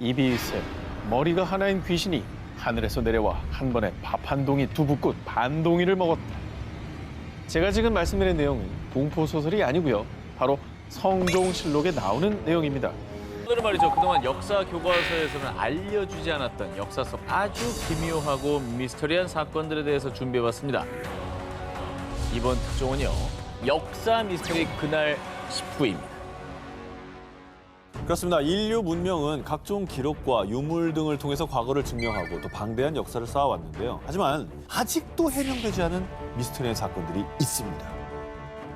입이 세 머리가 하나인 귀신이 하늘에서 내려와 한 번에 밥 한 동이 두부꽃 반 동이를 먹었다. 제가 지금 말씀드린 내용은 공포 소설이 아니고요. 바로 성종실록에 나오는 내용입니다. 오늘은 말이죠. 그동안 역사 교과서에서는 알려주지 않았던 역사 속 아주 기묘하고 미스터리한 사건들에 대해서 준비해봤습니다. 이번 특종은요. 역사 미스터리 그날 19입니다. 그렇습니다. 인류 문명은 각종 기록과 유물 등을 통해서 과거를 증명하고 또 방대한 역사를 쌓아왔는데요. 하지만 아직도 해명되지 않은 미스터리한 사건들이 있습니다.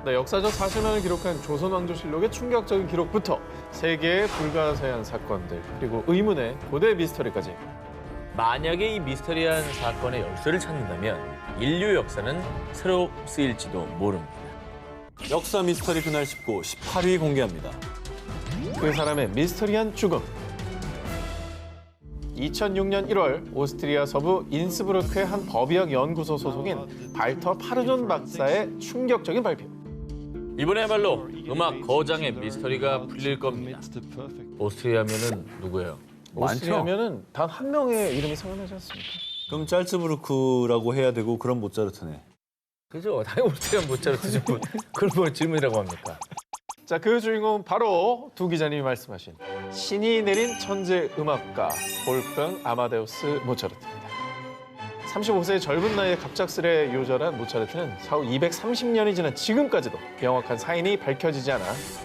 네, 역사적 사실만을 기록한 조선왕조실록의 충격적인 기록부터 세계의 불가사의한 사건들 그리고 의문의 고대 미스터리까지. 만약에 이 미스터리한 사건의 열쇠를 찾는다면 인류 역사는 새로 쓰일지도 모릅니다. 역사 미스터리 그날 19, 18위 공개합니다. 그 사람의 미스터리한 죽음. 2006년 1월 오스트리아 서부 인스부르크의 한 법의학 연구소 소속인 발터 파르존 박사의 충격적인 발표. 이번에야말로 음악 거장의 미스터리가 풀릴 겁니다. 오스트리아면은 누구예요? 오스트리아면은 단 한 명의 이름이 생각나지 않습니까? 그럼 짤츠부르크라고 해야 되고 그럼 모차르트네. 그죠? 당연히 오스트리아 모차르트죠. 그걸 뭘 질문이라고 합니까? 자, 그 주인공은 바로 두 기자님이 말씀하신 신이 내린 천재 음악가 볼프강 아마데우스 모차르트입니다. 35세의 젊은 나이에 갑작스레 요절한 모차르트는 사후 230년이 지난 지금까지도 명확한 사인이 밝혀지지 않아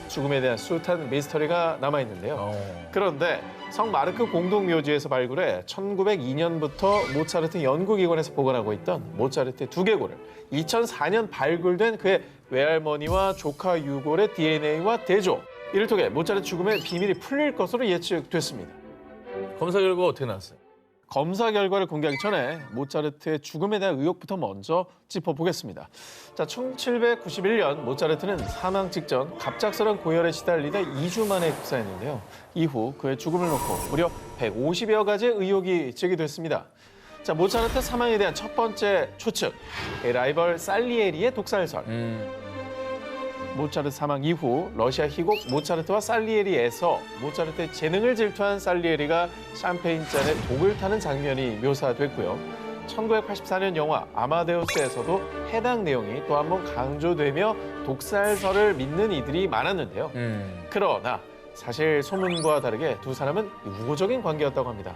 죽음에 대한 숱한 미스터리가 남아있는데요. 그런데 성 마르크 공동묘지에서 발굴해 1902년부터 모차르트 연구기관에서 보관하고 있던 모차르트의 두개골을 2004년 발굴된 그의 외할머니와 조카 유골의 DNA와 대조, 이를 통해 모차르트 죽음의 비밀이 풀릴 것으로 예측됐습니다. 검사 결과 어떻게 나왔어요? 검사 결과를 공개하기 전에 모차르트의 죽음에 대한 의혹부터 먼저 짚어보겠습니다. 자, 1791년 모차르트는 사망 직전 갑작스런 고열에 시달리다 2주 만에 급사했는데요. 이후 그의 죽음을 놓고 무려 150여 가지의 의혹이 제기됐습니다. 자, 모차르트 사망에 대한 첫 번째 추측, 라이벌 살리에리의 독살설. 모차르트 사망 이후 러시아 희곡 모차르트와 살리에리에서 모차르트의 재능을 질투한 살리에리가 샴페인잔에 독을 타는 장면이 묘사됐고요. 1984년 영화 아마데우스에서도 해당 내용이 또 한 번 강조되며 독살설을 믿는 이들이 많았는데요. 그러나 사실 소문과 다르게 두 사람은 우호적인 관계였다고 합니다.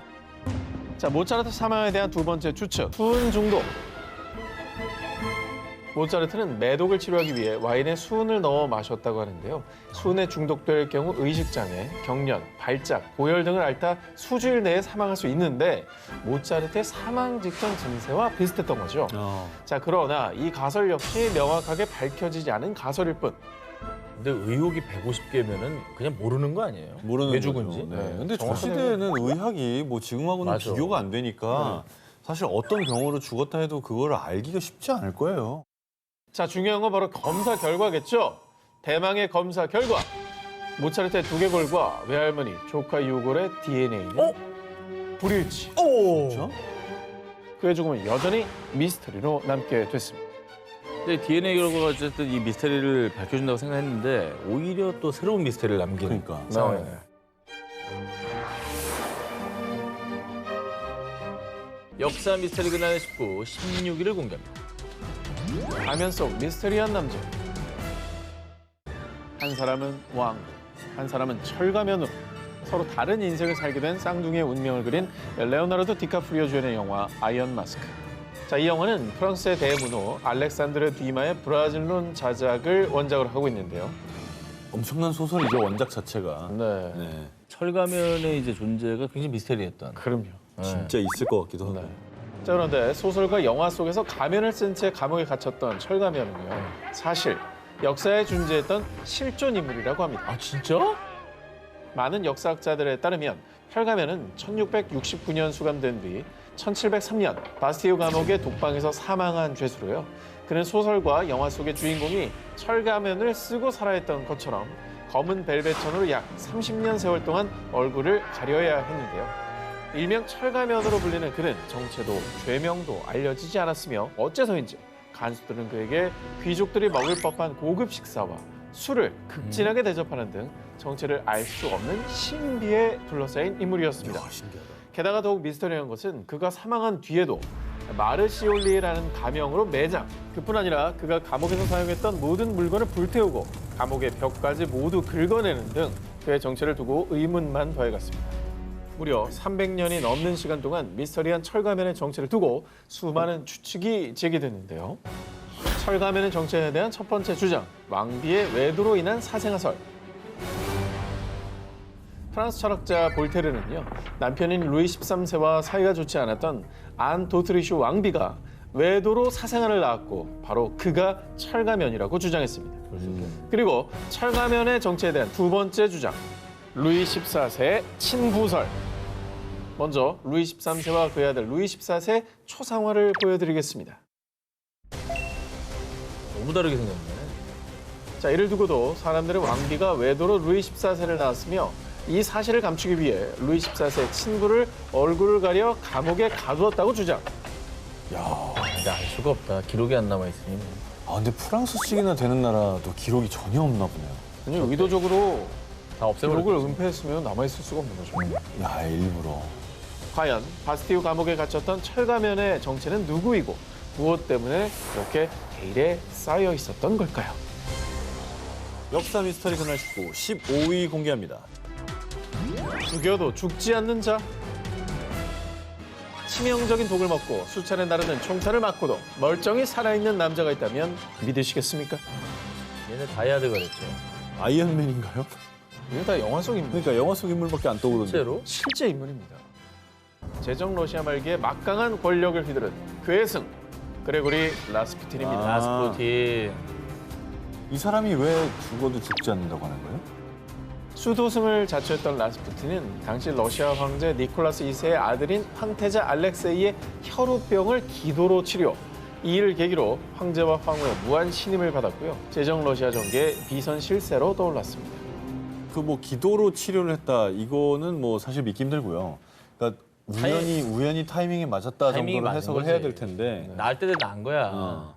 자, 모차르트 사망에 대한 두 번째 추측, 수은 중독. 모차르트는 매독을 치료하기 위해 와인에 수은을 넣어 마셨다고 하는데요. 수은에 중독될 경우 의식장애, 경련, 발작, 고열 등을 앓다 수주일 내에 사망할 수 있는데 모차르트의 사망 직전 증세와 비슷했던 거죠. 자, 그러나 이 가설 역시 명확하게 밝혀지지 않은 가설일 뿐. 근데 의혹이 150개면은 그냥 모르는 거 아니에요? 모르는 왜 거죠. 죽은지? 네. 근데 저 정확하게 시대에는 의학이 뭐 지금하고는 맞아. 비교가 안 되니까 사실 어떤 경우로 죽었다 해도 그걸 알기가 쉽지 않을 거예요. 자, 중요한 건 바로 검사 결과겠죠. 대망의 검사 결과. 모차르트의 두개골과 외할머니, 조카 유골의 DNA는 불일치. 그렇죠? 그의 죽음은 여전히 미스터리로 남게 됐습니다. 근데 DNA 결과가 어쨌든 이 미스터리를 밝혀준다고 생각했는데 오히려 또 새로운 미스터리를 남기는 그러니까. 상황이네요. 역사 미스터리 그날 19, 16일을 공개합니다. 가면 속 미스터리한 남자. 한 사람은 왕, 한 사람은 철가면으로 서로 다른 인생을 살게 된 쌍둥이의 운명을 그린 레오나르도 디카프리오 주연의 영화 아이언 마스크. 자, 이 영화는 프랑스의 대문호 알렉산드르 디마의 브라질론 자작을 원작으로 하고 있는데요. 엄청난 소설이죠, 원작 자체가. 네, 네. 철가면의 이제 존재가 굉장히 미스터리했던. 그럼요. 진짜 있을 것 같기도 하고. 네. 자, 그런데 소설과 영화 속에서 가면을 쓴 채 감옥에 갇혔던 철가면은요, 사실 역사에 존재했던 실존 인물이라고 합니다. 아 진짜? 많은 역사학자들에 따르면 철가면은 1669년 수감된 뒤 1703년 바스티유 감옥의 독방에서 사망한 죄수로요. 그는 소설과 영화 속의 주인공이 철가면을 쓰고 살아했던 것처럼 검은 벨벳천으로 약 30년 세월 동안 얼굴을 가려야 했는데요. 일명 철가면으로 불리는 그는 정체도 죄명도 알려지지 않았으며 어째서인지 간수들은 그에게 귀족들이 먹을 법한 고급 식사와 술을 극진하게 대접하는 등 정체를 알 수 없는 신비에 둘러싸인 인물이었습니다. 게다가 더욱 미스터리한 것은 그가 사망한 뒤에도 마르시올리라는 가명으로 매장, 그뿐 아니라 그가 감옥에서 사용했던 모든 물건을 불태우고 감옥의 벽까지 모두 긁어내는 등 그의 정체를 두고 의문만 더해갔습니다. 무려 300년이 넘는 시간 동안 미스터리한 철가면의 정체를 두고 수많은 추측이 제기됐는데요. 철가면의 정체에 대한 첫 번째 주장, 왕비의 외도로 인한 사생아설. 프랑스 철학자 볼테르는요, 남편인 루이 13세와 사이가 좋지 않았던 안 도트리슈 왕비가 외도로 사생아를 낳았고 바로 그가 철가면이라고 주장했습니다. 그리고 철가면의 정체에 대한 두 번째 주장, 루이 14세의 친부설. 먼저 루이 13세와 그의 아들 루이 14세 초상화를 보여드리겠습니다. 너무 다르게 생겼네. 자, 이를 두고도 사람들은 왕비가 외도로 루이 14세를 낳았으며 이 사실을 감추기 위해 루이 14세의 친구를 얼굴을 가려 감옥에 가두었다고 주장. 근데 알 수가 없다. 기록이 안 남아있으니. 아, 근데 프랑스식이나 되는 나라도 기록이 전혀 없나 보네요. 아니, 의도적으로 다 없애버렸지. 기록을 은폐했으면 남아있을 수가 없는 거죠. 야, 일부러. 과연 바스티유 감옥에 갇혔던 철가면의 정체는 누구이고 무엇 때문에 이렇게 베일에 쌓여 있었던 걸까요? 역사 미스터리 그날 19 15위 공개합니다. 죽여도 죽지 않는 자. 치명적인 독을 먹고 수차례 나르는 총살을 맞고도 멀쩡히 살아있는 남자가 있다면 믿으시겠습니까? 얘네 다이아드가 그랬죠. 아이언맨인가요? 이거 다 영화 속 인물. 그러니까 영화 속 인물밖에 안 떠오르는데. 실제로? 실제 인물입니다. 제정 러시아 말기에 막강한 권력을 휘두른 그의 승, 그레고리 라스푸틴입니다. 아. 라스푸틴. 이 사람이 왜 죽어도 죽지 않는다고 하는 거예요? 수도승을 자처했던 라스푸틴은 당시 러시아 황제 니콜라스 2세의 아들인 황태자 알렉세이의 혈우병을 기도로 치료. 이 일을 계기로 황제와 황후의 무한 신임을 받았고요. 제정 러시아 정계의 비선 실세로 떠올랐습니다. 그 뭐 기도로 치료를 했다 이거는 뭐 사실 믿기 힘들고요. 그러니까 우연히 타이밍이 맞았다 타이밍이 정도로 맞는 해석을 거지. 해야 될 텐데. 나을 때도 난 거야. 어.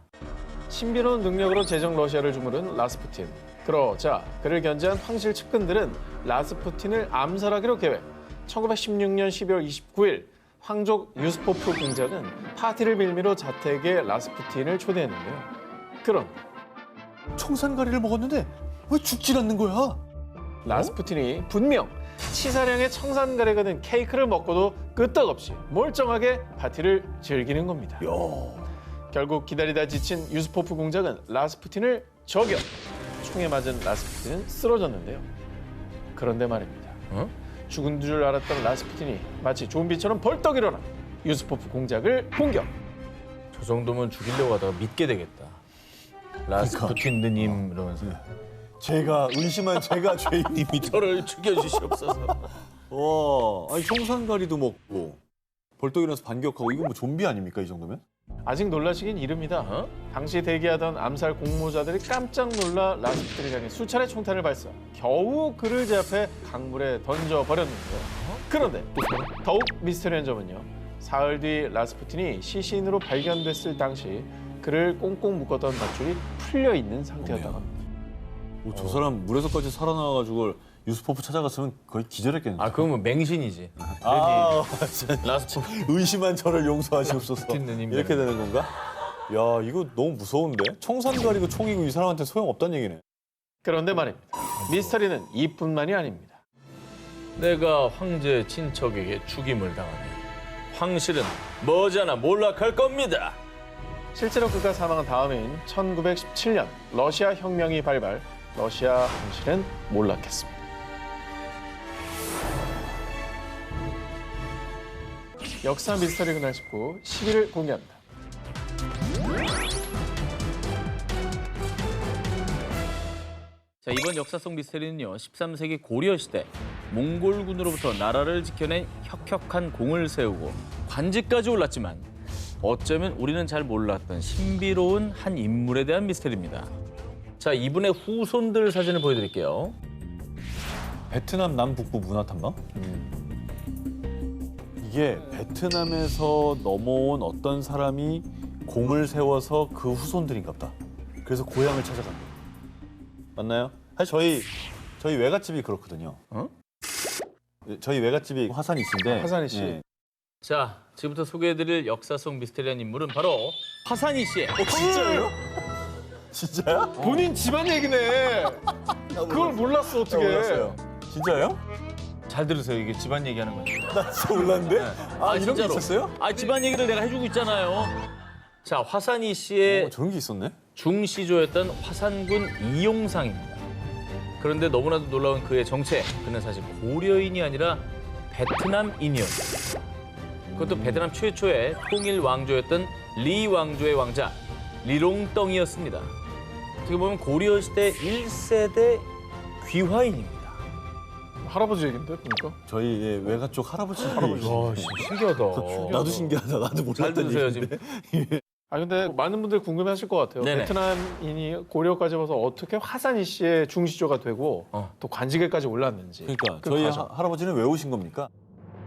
신비로운 능력으로 제정 러시아를 주무른 라스푸틴. 그러자 그를 견제한 황실 측근들은 라스푸틴을 암살하기로 계획. 1916년 12월 29일 황족 유스포프 공작은 파티를 빌미로 자택에 라스푸틴을 초대했는데요. 그런데 청산가리를 먹었는데 왜 죽질 않는 거야? 라스푸틴이 분명 치사량의 청산가래가 든 케이크를 먹고도 끄떡없이 멀쩡하게 파티를 즐기는 겁니다. 결국 기다리다 지친 유스포프 공작은 라스푸틴을 저격. 총에 맞은 라스푸틴은 쓰러졌는데요. 그런데 말입니다. 죽은 줄 알았던 라스푸틴이 마치 좀비처럼 벌떡 일어나 유스포프 공작을 공격. 저 정도면 죽이려고 하다가 믿게 되겠다. 라스푸틴 느님 이러면서. 제가 의심한 제가 죄인입니다. 저를 죽여주시옵소서. 와, 아니 청산가리도 먹고 벌떡 일어나서 반격하고 이거 뭐 좀비 아닙니까 이 정도면? 아직 놀라시긴 이릅니다. 당시 대기하던 암살 공모자들이 깜짝 놀라 라스푸틴을 향해 수차례 총탄을 발사. 겨우 그를 제압해 강물에 던져버렸는데요. 그런데 더욱 미스터리한 점은요. 사흘 뒤 라스푸틴이 시신으로 발견됐을 당시 그를 꽁꽁 묶었던 밧줄이 풀려 있는 상태였다고 합니다. 저 사람 물에서까지 살아나와가지고 유스포프 찾아갔으면 거의 기절했겠는데. 아, 그건 뭐 맹신이지. 아, 진짜 라스푸틴. 의심한 저를 용서하시옵소서. 느님 이렇게 되는 건가? 야, 이거 너무 무서운데? 청산가리고 총이고 이 사람한테 소용없다는 얘기네. 그런데 말입니다. 미스터리는 이뿐만이 아닙니다. 내가 황제 친척에게 죽임을 당하니 황실은 머지않아 몰락할 겁니다. 실제로 그가 사망한 다음인 1917년 러시아 혁명이 발발, 러시아 황실은 몰락했습니다. 역사 미스터리 그날 19 10위를 공개합니다. 자, 이번 역사 속 미스터리는요. 13세기 고려 시대 몽골군으로부터 나라를 지켜낸 혁혁한 공을 세우고 관직까지 올랐지만 어쩌면 우리는 잘 몰랐던 신비로운 한 인물에 대한 미스터리입니다. 자, 이분의 후손들 사진을 보여드릴게요. 베트남 남북부 문화 탐방? 이게 베트남에서 넘어온 어떤 사람이 공을 세워서 그 후손들인가 보다. 그래서 고향을 찾아간 거예요. 맞나요? 사실 저희 외갓집이 그렇거든요. 어? 저희 외갓집이 화산이 씨인데. 화산이 씨. 예. 자, 지금부터 소개해드릴 역사 속 미스테리한 인물은 바로 화산이 씨의 진짜요? 진짜야? 본인 집안 얘기네. 그걸 몰랐어 어떻게? 몰랐어요. 진짜요? 잘 들으세요. 이게 집안 얘기하는 거예요. 나 진짜 몰랐는데? 아, 이런 게 진짜로. 있었어요? 아, 집안 얘기를 내가 해주고 있잖아요. 자, 화산이 씨의 저런 게 있었네? 중시조였던 화산군 이용상입니다. 그런데 너무나도 놀라운 그의 정체, 그는 사실 고려인이 아니라 베트남인이었습니다. 그것도 베트남 최초의 통일 왕조였던 리 왕조의 왕자 리롱덩이었습니다. 어떻게 보면 고려 시대 1세대 귀화인입니다. 할아버지 얘긴데 보니까. 저희 예, 외가 쪽 할아버지. 와, 신기하다. 나도 신기하다. 나도 잘 몰랐던 들으세요, 얘기인데. 아 근데 많은 분들이 궁금해하실 것 같아요. 네네. 베트남인이 고려까지 와서 어떻게 화산이 씨의 중시조가 되고 또 관직에까지 올랐는지. 그러니까 그 저희 과정. 할아버지는 왜 오신 겁니까?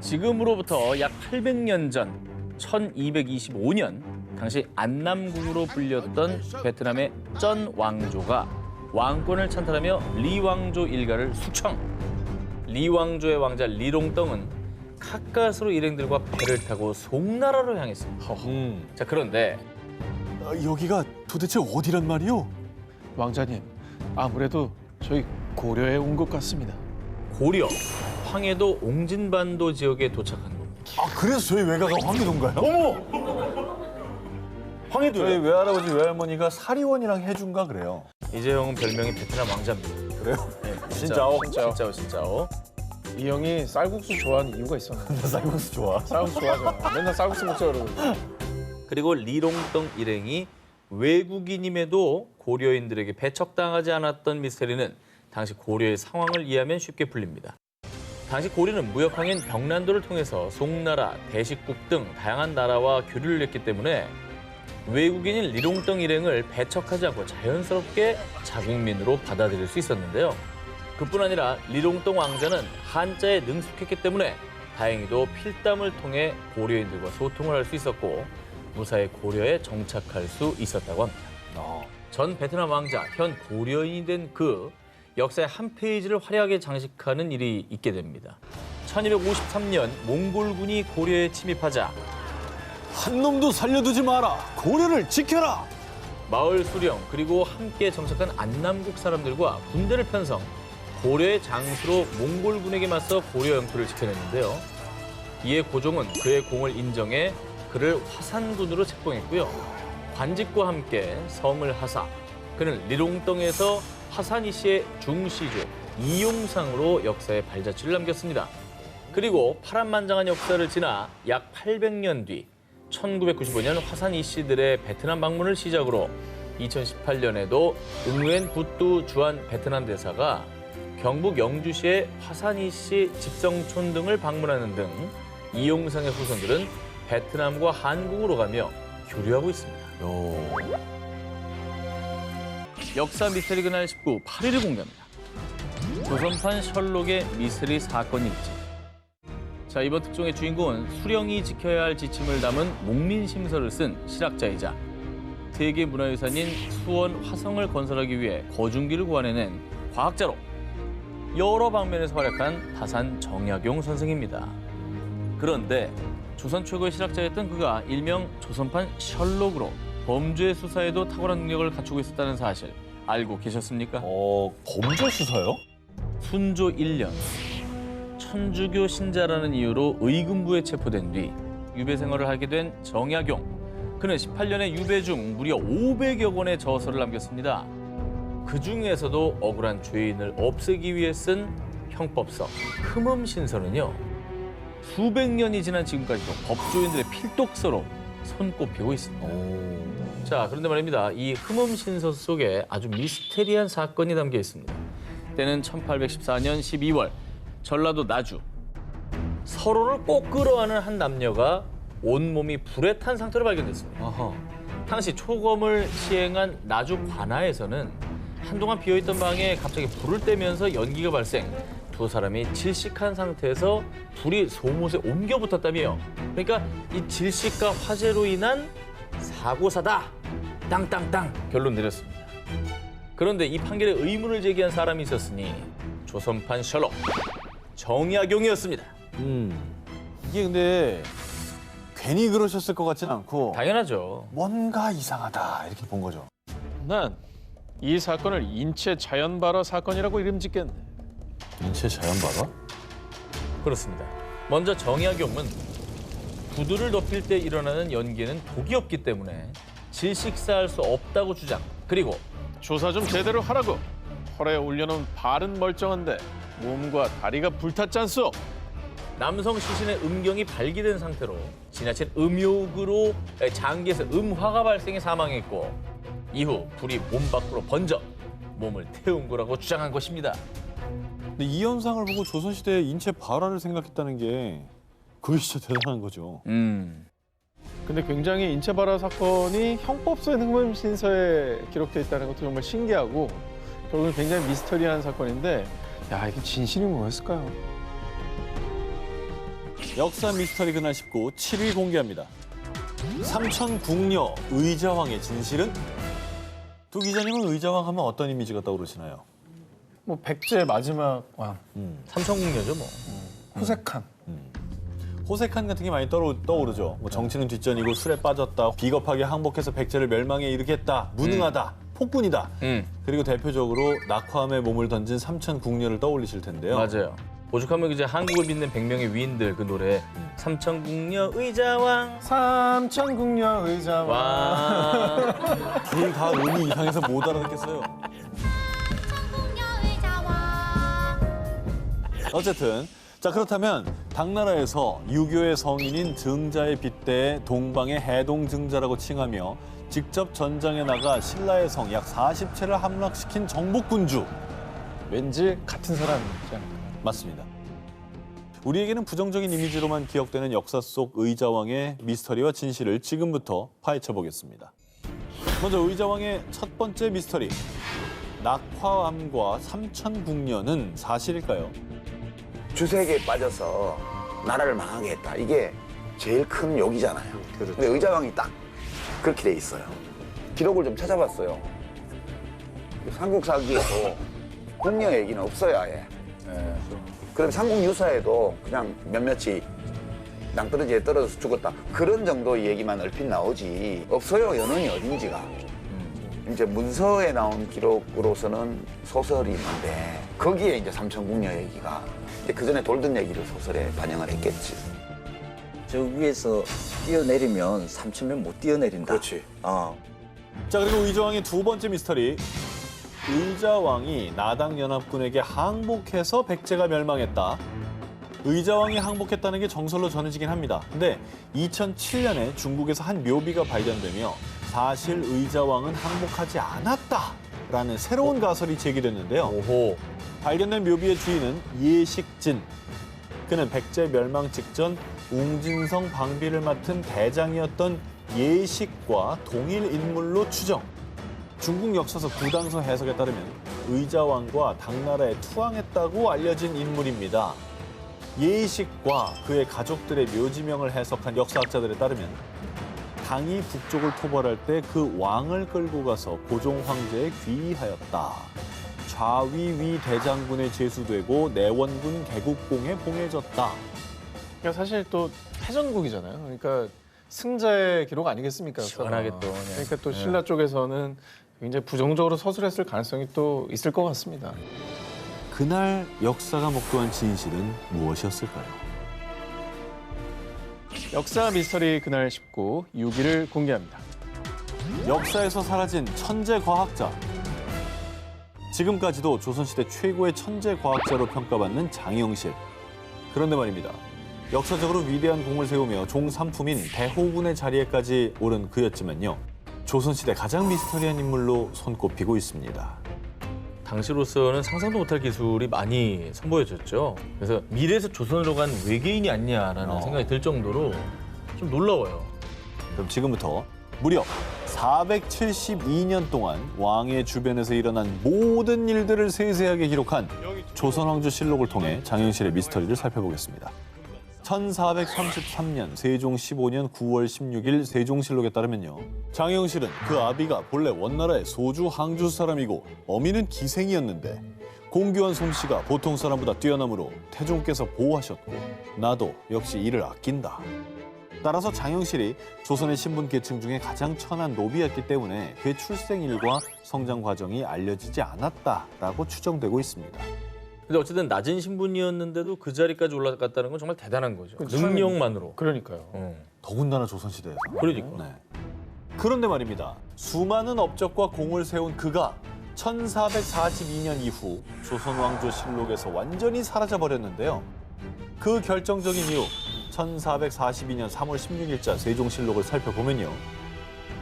지금으로부터 약 800년 전 1225년 당시 안남국으로 불렸던 베트남의 쩐 왕조가 왕권을 찬탈하며 리 왕조 일가를 숙청. 리 왕조의 왕자 리롱덩은 가까스로 일행들과 배를 타고 송나라로 향했습니다. 자, 그런데 여기가 도대체 어디란 말이요? 왕자님, 아무래도 저희 고려에 온 것 같습니다. 고려 황해도 옹진반도 지역에 도착한 겁니다. 아, 그래서 저희 외가가 황해도인가요? 어머! 황해도요? 저희 외할아버지, 외할머니가 사리원이랑 해준가 그래요. 이재형은 별명이 베트남 왕자입니다. 그래요? 네, 진짜오? 진짜오. 이 형이 쌀국수 좋아하는 이유가 있었는데. 나 쌀국수 좋아. 쌀국수 좋아하잖아. 맨날 쌀국수 먹자 그러고. 그리고 리롱덩 일행이 외국인임에도 고려인들에게 배척당하지 않았던 미스테리는 당시 고려의 상황을 이해하면 쉽게 풀립니다. 당시 고려는 무역항인 병란도를 통해서 송나라, 대식국 등 다양한 나라와 교류를 했기 때문에 외국인인 리롱덩 일행을 배척하지 않고 자연스럽게 자국민으로 받아들일 수 있었는데요. 그뿐 아니라 리롱덩 왕자는 한자에 능숙했기 때문에 다행히도 필담을 통해 고려인들과 소통을 할 수 있었고 무사히 고려에 정착할 수 있었다고 합니다. 전 베트남 왕자, 현 고려인이 된 그 역사의 한 페이지를 화려하게 장식하는 일이 있게 됩니다. 1253년 몽골군이 고려에 침입하자 한 놈도 살려두지 마라. 고려를 지켜라. 마을 수령 그리고 함께 정착한 안남국 사람들과 군대를 편성, 고려의 장수로 몽골군에게 맞서 고려 영토를 지켜냈는데요. 이에 고종은 그의 공을 인정해 그를 화산군으로 책봉했고요. 관직과 함께 성을 하사, 그는 리롱덩에서 화산이 씨의 중시조 이용상으로 역사에 발자취를 남겼습니다. 그리고 파란만장한 역사를 지나 약 800년 뒤 1995년 화산이 씨들의 베트남 방문을 시작으로 2018년에도 응웬 부뚜 주한 베트남 대사가 경북 영주시의 화산이 씨 집성촌 등을 방문하는 등 이용상의 후손들은 베트남과 한국으로 가며 교류하고 있습니다. 역사 미스터리 그날 19, 8일을 공개합니다. 조선판 셜록의 미스터리 사건 일지. 자, 이번 특종의 주인공은 수령이 지켜야 할 지침을 담은 목민심서를 쓴 실학자이자 세계문화유산인 수원 화성을 건설하기 위해 거중기를 구안해낸 과학자로 여러 방면에서 활약한 다산 정약용 선생입니다. 그런데 조선 최고의 실학자였던 그가 일명 조선판 셜록으로 범죄 수사에도 탁월한 능력을 갖추고 있었다는 사실 알고 계셨습니까? 범죄 수사요? 순조 1년 천주교 신자라는 이유로 의금부에 체포된 뒤 유배 생활을 하게 된 정약용. 그는 18년의 유배 중 무려 500여 권의 저서를 남겼습니다. 그 중에서도 억울한 죄인을 없애기 위해 쓴 형법서 흠음신서는요. 수백 년이 지난 지금까지도 법조인들의 필독서로 손꼽히고 있습니다. 자, 그런데 말입니다. 이 흠음신서 속에 아주 미스테리한 사건이 담겨 있습니다. 때는 1814년 12월 전라도 나주. 서로를 꼭 끌어안은 한 남녀가 온몸이 불에 탄 상태로 발견됐습니다. 당시 초검을 시행한 나주 관아에서는 한동안 비어있던 방에 갑자기 불을 떼면서 연기가 발생. 두 사람이 질식한 상태에서 불이 소못에 옮겨 붙었다며. 그러니까 이 질식과 화재로 인한 사고사다. 땅땅땅 결론 내렸습니다. 그런데 이 판결에 의문을 제기한 사람이 있었으니 조선판 셜록 정약용이었습니다. 이게 근데 괜히 그러셨을 것 같지는 않고 당연하죠. 뭔가 이상하다 이렇게 본 거죠. 난 이 사건을 인체 자연 발화 사건이라고 이름 짓겠네. 인체 자연 발화? 그렇습니다. 먼저 정약용은 구두를 덮일 때 일어나는 연기는 독이 없기 때문에 질식사할 수 없다고 주장. 그리고 조사 좀 제대로 하라고. 헐에 올려놓은 발은 멀쩡한데 몸과 다리가 불탔잖소. 남성 시신의 음경이 발기된 상태로 지나친 음욕으로 장기에서 음화가 발생해 사망했고 이후 불이 몸 밖으로 번져 몸을 태운 거라고 주장한 것입니다. 근데 이 현상을 보고 조선시대의 인체 발화를 생각했다는 게 그게 진짜 대단한 거죠. 근데 굉장히 인체 발화 사건이 형법소의 흑문신서에 기록돼 있다는 것도 정말 신기하고 결국은 굉장히 미스터리한 사건인데 야 이게 진실이 뭐였을까요? 역사 미스터리 그날 19 7일 공개합니다. 삼천궁녀 의자왕의 진실은? 두 기자님은 의자왕 하면 어떤 이미지가 떠오르시나요? 뭐 백제 마지막 왕 삼천궁녀죠 뭐. 호색한. 호색한 같은 게 많이 떠오르죠. 뭐 정치는 뒷전이고 술에 빠졌다, 비겁하게 항복해서 백제를 멸망에 일으켰다, 무능하다, 폭군이다. 그리고 대표적으로 낙화암에 몸을 던진 삼천궁녀를 떠올리실 텐데요. 맞아요. 오죽하면 이제 한국을 빛낸 100명의 위인들 그 노래 삼천궁녀 의자왕 삼천궁녀 의자왕. 와. 둘 다 음이 이상해서 못 알아듣겠어요. 어쨌든 자 그렇다면 당나라에서 유교의 성인인 증자의 빗대에 동방의 해동증자라고 칭하며 직접 전장에 나가 신라의 성 약 40채를 함락시킨 정복군주. 왠지 같은 사람이지 않을까. 맞습니다. 우리에게는 부정적인 이미지로만 기억되는 역사 속 의자왕의 미스터리와 진실을 지금부터 파헤쳐 보겠습니다. 먼저 의자왕의 첫 번째 미스터리. 낙화암과 삼천궁녀는 사실일까요? 주색에 빠져서 나라를 망하게 했다. 이게 제일 큰 욕이잖아요. 근데 의자왕이 딱 그렇게 돼 있어요. 기록을 좀 찾아봤어요. 삼국사기에도 궁녀 얘기는 없어요, 아예. 그럼 삼국유사에도 그냥 몇몇이 낭떠러지에 떨어져서 죽었다. 그런 정도의 얘기만 얼핏 나오지. 없어요, 연원이 어딘지가. 이제 문서에 나온 기록으로서는 소설이 있는데 거기에 이제 삼천궁녀 얘기가 이제 그 전에 돌던 얘기를 소설에 반영을 했겠지. 저 위에서 뛰어내리면 3,000명 못 뛰어내린다. 그렇지. 자 그리고 의자왕의 두 번째 미스터리. 의자왕이 나당연합군에게 항복해서 백제가 멸망했다. 의자왕이 항복했다는 게 정설로 전해지긴 합니다. 근데 2007년에 중국에서 한 묘비가 발견되며 사실 의자왕은 항복하지 않았다라는 새로운 가설이 제기됐는데요. 오호. 발견된 묘비의 주인은 예식진. 그는 백제 멸망 직전 웅진성 방비를 맡은 대장이었던 예식과 동일 인물로 추정. 중국 역사서 구당서 해석에 따르면 의자왕과 당나라에 투항했다고 알려진 인물입니다. 예식과 그의 가족들의 묘지명을 해석한 역사학자들에 따르면 당이 북쪽을 토벌할 때 그 왕을 끌고 가서 고종 황제에 귀의하였다. 좌위위 대장군에 제수되고 내원군 개국공에 봉해졌다. 그러니까 사실 또 패전국이잖아요. 그러니까 승자의 기록 아니겠습니까? 시원하게 또, 네. 그러니까 또 신라 쪽에서는 굉장히 부정적으로 서술했을 가능성이 또 있을 것 같습니다. 그날 역사가 목도한 진실은 무엇이었을까요? 역사 미스터리 그날 19 6일을 공개합니다. 역사에서 사라진 천재 과학자. 지금까지도 조선시대 최고의 천재 과학자로 평가받는 장영실. 그런데 말입니다. 역사적으로 위대한 공을 세우며 종삼품인 대호군의 자리에까지 오른 그였지만요. 조선시대 가장 미스터리한 인물로 손꼽히고 있습니다. 당시로서는 상상도 못할 기술이 많이 선보여졌죠. 그래서 미래에서 조선으로 간 외계인이 아니냐라는 생각이 들 정도로 좀 놀라워요. 그럼 지금부터 무려 472년 동안 왕의 주변에서 일어난 모든 일들을 세세하게 기록한 조선왕조실록을 통해 장영실의 미스터리를 살펴보겠습니다. 1433년 세종 15년 9월 16일 세종실록에 따르면요. 장영실은 그 아비가 본래 원나라의 소주 항주 사람이고 어미는 기생이었는데 공교한 솜씨가 보통 사람보다 뛰어나므로 태종께서 보호하셨고 나도 역시 이를 아낀다. 따라서 장영실이 조선의 신분 계층 중에 가장 천한 노비였기 때문에 그의 출생일과 성장 과정이 알려지지 않았다라고 추정되고 있습니다. 근데 어쨌든 낮은 신분이었는데도 그 자리까지 올라갔다는 건 정말 대단한 거죠. 그렇죠. 능력만으로. 그러니까요. 더군다나 조선시대에서. 그러니까. 네. 그런데 말입니다. 수많은 업적과 공을 세운 그가 1442년 이후 조선왕조실록에서 완전히 사라져버렸는데요. 그 결정적인 이유 1442년 3월 16일자 세종실록을 살펴보면요.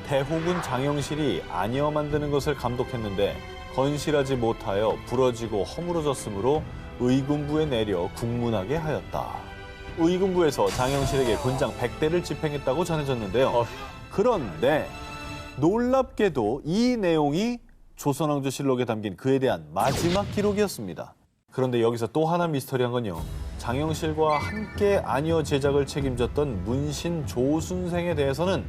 대호군 장영실이 안여 만드는 것을 감독했는데 건실하지 못하여 부러지고 허물어졌으므로 의군부에 내려 국문하게 하였다. 의군부에서 장영실에게 군장 100대를 집행했다고 전해졌는데요. 그런데 놀랍게도 이 내용이 조선왕조실록에 담긴 그에 대한 마지막 기록이었습니다. 그런데 여기서 또 하나 미스터리한 건요. 장영실과 함께 안여 제작을 책임졌던 문신 조순생에 대해서는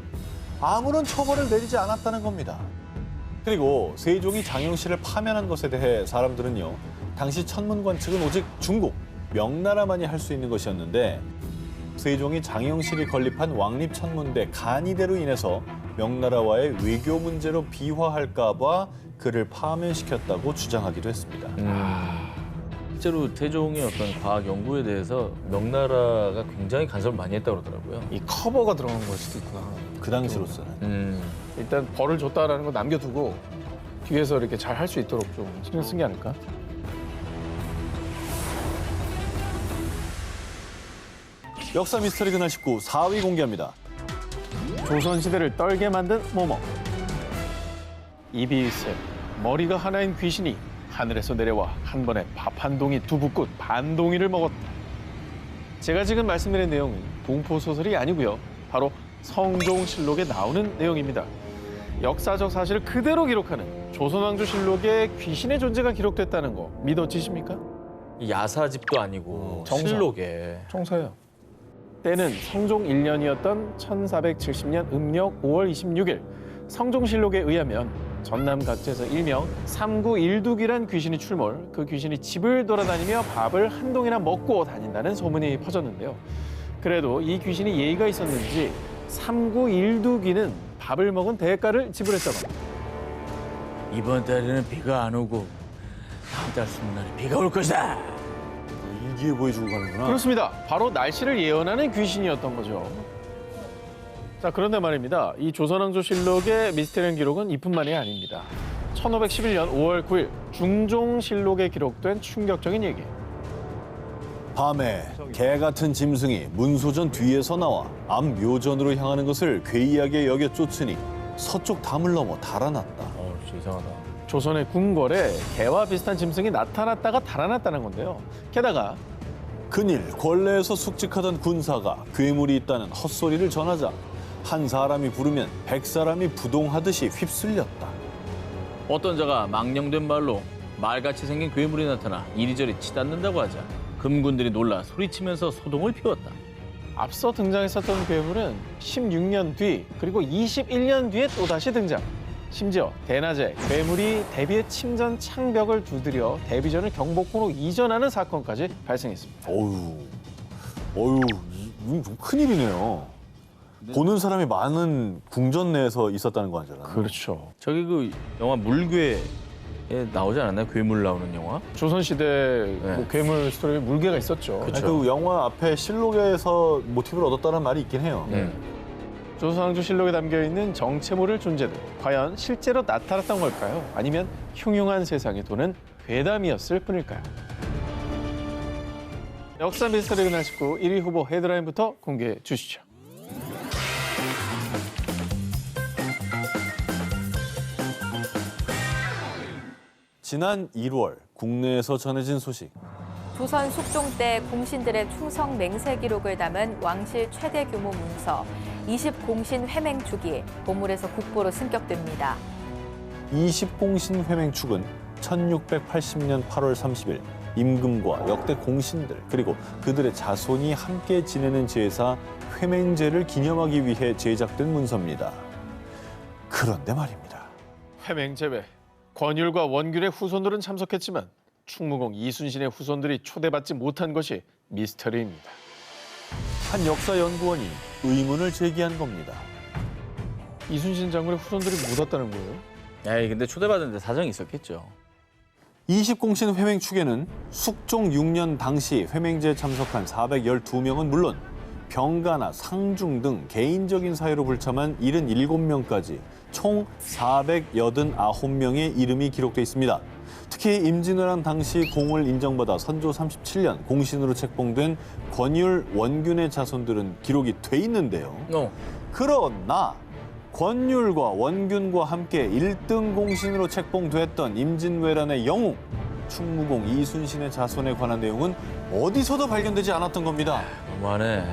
아무런 처벌을 내리지 않았다는 겁니다. 그리고 세종이 장영실을 파면한 것에 대해 사람들은요. 당시 천문관 측은 오직 중국, 명나라만이 할 수 있는 것이었는데 세종이 장영실이 건립한 왕립천문대 간이대로 인해서 명나라와의 외교 문제로 비화할까 봐 그를 파면시켰다고 주장하기도 했습니다. 실제로 태종의 어떤 과학 연구에 대해서 명나라가 굉장히 간섭을 많이 했다고 그러더라고요. 이 커버가 들어간 걸 수도 있구나. 그 당시로서는. 일단 벌을 줬다라는 거 남겨두고 뒤에서 이렇게 잘 할 수 있도록 좀 신경 쓴 게 아닐까? 역사 미스터리 그날 19 4위 공개합니다. 조선시대를 떨게 만든 모모. 이비일세, 머리가 하나인 귀신이 하늘에서 내려와 한 번에 밥 한 동이 두부꽃 반 동이를 먹었다. 제가 지금 말씀드린 내용은 공포소설이 아니고요. 바로 성종실록에 나오는 내용입니다. 역사적 사실을 그대로 기록하는 조선왕조실록에 귀신의 존재가 기록됐다는 거 믿어지십니까? 야사집도 아니고 정사. 실록에. 정서요. 때는 성종 1년이었던 1470년 음력 5월 26일 성종실록에 의하면 전남 각지에서 일명 삼구일둑이란 귀신이 출몰, 그 귀신이 집을 돌아다니며 밥을 한 동이나 먹고 다닌다는 소문이 퍼졌는데요. 그래도 이 귀신이 예의가 있었는지 삼구일둑이는 밥을 먹은 대가를 지불했다고 합니다. 이번 달에는 비가 안 오고 다음 달 수능날에 비가 올 것이다. 일기에 보여주고 가는구나. 그렇습니다. 바로 날씨를 예언하는 귀신이었던 거죠. 자, 그런데 말입니다. 이 조선왕조실록의 미스테리한 기록은 이뿐만이 아닙니다. 1511년 5월 9일 중종실록에 기록된 충격적인 얘기. 밤에 개 같은 짐승이 문소전 뒤에서 나와 앞 묘전으로 향하는 것을 괴이하게 여겨 쫓으니 서쪽 담을 넘어 달아났다. 진짜 이상하다. 조선의 궁궐에 개와 비슷한 짐승이 나타났다가 달아났다는 건데요. 게다가 그일 권례에서 숙직하던 군사가 괴물이 있다는 헛소리를 전하자 한 사람이 부르면 100사람이 부동하듯이 휩쓸렸다. 어떤 자가 망령된 말로 말같이 생긴 괴물이 나타나 이리저리 치닫는다고 하자 금군들이 놀라 소리치면서 소동을 피웠다. 앞서 등장했었던 괴물은 16년 뒤 그리고 21년 뒤에 또다시 등장. 심지어 대낮에 괴물이 대비의 침전 창벽을 두드려 대비전을 경복궁으로 이전하는 사건까지 발생했습니다. 어휴, 이건 좀 큰일이네요. 보는 사람이 많은 궁전 내에서 있었다는 거 아니잖아요. 그렇죠. 저기 그 영화 물괴에 나오지 않았나요? 괴물 나오는 영화? 조선시대 뭐 괴물 스토리에 물개가 있었죠. 아니, 그 영화 앞에 실록에서 모티브를 얻었다는 말이 있긴 해요. 조선왕조실록에 담겨있는 정체모를 존재들 과연 실제로 나타났던 걸까요? 아니면 흉흉한 세상에 도는 괴담이었을 뿐일까요? 역사 미스터리 그날 19 1위 후보 헤드라인부터 공개해 주시죠. 지난 1월 국내에서 전해진 소식. 조선 숙종 때 공신들의 충성 맹세 기록을 담은 왕실 최대 규모 문서 20공신 회맹 축이 보물에서 국보로 승격됩니다. 20공신 회맹축은 1680년 8월 30일 임금과 역대 공신들 그리고 그들의 자손이 함께 지내는 제사 회맹제를 기념하기 위해 제작된 문서입니다. 그런데 말입니다. 회맹제외 권율과 원균의 후손들은 참석했지만 충무공 이순신의 후손들이 초대받지 못한 것이 미스터리입니다. 한 역사 연구원이 의문을 제기한 겁니다. 이순신 장군의 후손들이 못 왔다는 거예요? 에이, 근데 초대받았는데 사정이 있었겠죠. 20공신 회맹 축에는 숙종 6년 당시 회맹제에 참석한 412명은 물론 병가나 상중 등 개인적인 사유로 불참한 77명까지 총 489명의 이름이 기록돼 있습니다. 특히 임진왜란 당시 공을 인정받아 선조 37년 공신으로 책봉된 권율, 원균의 자손들은 기록이 돼 있는데요. 그러나 권율과 원균과 함께 1등 공신으로 책봉됐던 임진왜란의 영웅 충무공 이순신의 자손에 관한 내용은 어디서도 발견되지 않았던 겁니다. 너무하네.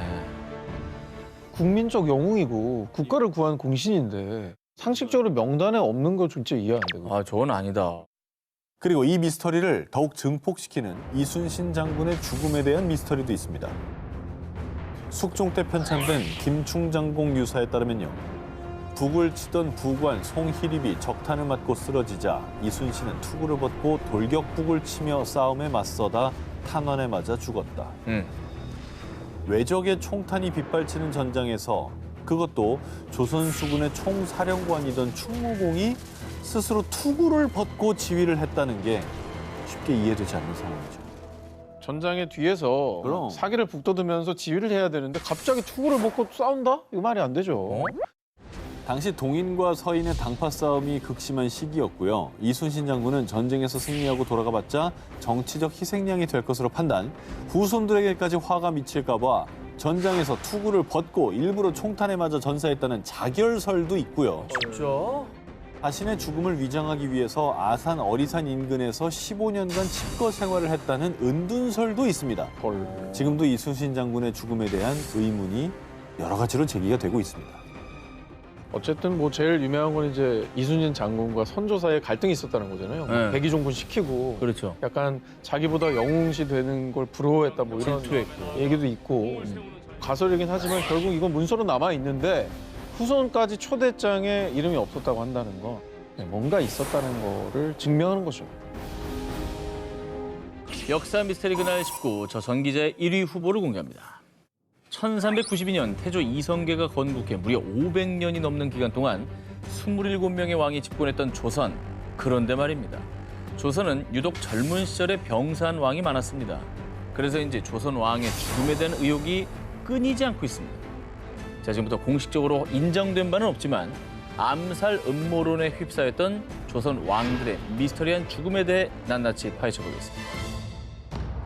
국민적 영웅이고 국가를 구한 공신인데 상식적으로 명단에 없는 거 진짜 이해 안 되고. 아, 저건 아니다. 그리고 이 미스터리를 더욱 증폭시키는 이순신 장군의 죽음에 대한 미스터리도 있습니다. 숙종 때 편찬된 김충장공 유사에 따르면요. 북을 치던 부관 송희립이 적탄을 맞고 쓰러지자 이순신은 투구를 벗고 돌격북을 치며 싸움에 맞서다 탄환에 맞아 죽었다. 외적의 총탄이 빗발치는 전장에서 그것도 조선 수군의 총사령관이던 충무공이 스스로 투구를 벗고 지휘를 했다는 게 쉽게 이해되지 않는 상황이죠. 전장의 뒤에서 그럼. 사기를 북돋으면서 지휘를 해야 되는데 갑자기 투구를 벗고 싸운다? 이거 말이 안 되죠. 당시 동인과 서인의 당파 싸움이 극심한 시기였고요. 이순신 장군은 전쟁에서 승리하고 돌아가봤자 정치적 희생양이 될 것으로 판단, 후손들에게까지 화가 미칠까 봐 전장에서 투구를 벗고 일부러 총탄에 맞아 전사했다는 자결설도 있고요. 진짜? 자신의 죽음을 위장하기 위해서 아산 어리산 인근에서 15년간 칩거 생활을 했다는 은둔설도 있습니다. 헐. 지금도 이순신 장군의 죽음에 대한 의문이 여러 가지로 제기가 되고 있습니다. 어쨌든 뭐 제일 유명한 건 이제 이순신 장군과 선조 사이에 갈등이 있었다는 거잖아요. 네. 백의종군 시키고 그렇죠. 약간 자기보다 영웅시 되는 걸 부러워했다 뭐 이런 질투했고. 얘기도 있고 가설이긴 하지만 결국 이건 문서로 남아 있는데 후손까지 초대장에 이름이 없었다고 한다는 거 뭔가 있었다는 거를 증명하는 거죠. 역사 미스터리 그날 19, 저 전 기자의 1위 후보를 공개합니다. 1392년 태조 이성계가 건국해 무려 500년이 넘는 기간 동안 27명의 왕이 집권했던 조선. 그런데 말입니다. 조선은 유독 젊은 시절에 병사한 왕이 많았습니다. 그래서 이제 조선 왕의 죽음에 대한 의혹이 끊이지 않고 있습니다. 자, 지금부터 공식적으로 인정된 바는 없지만 암살 음모론에 휩싸였던 조선 왕들의 미스터리한 죽음에 대해 낱낱이 파헤쳐보겠습니다.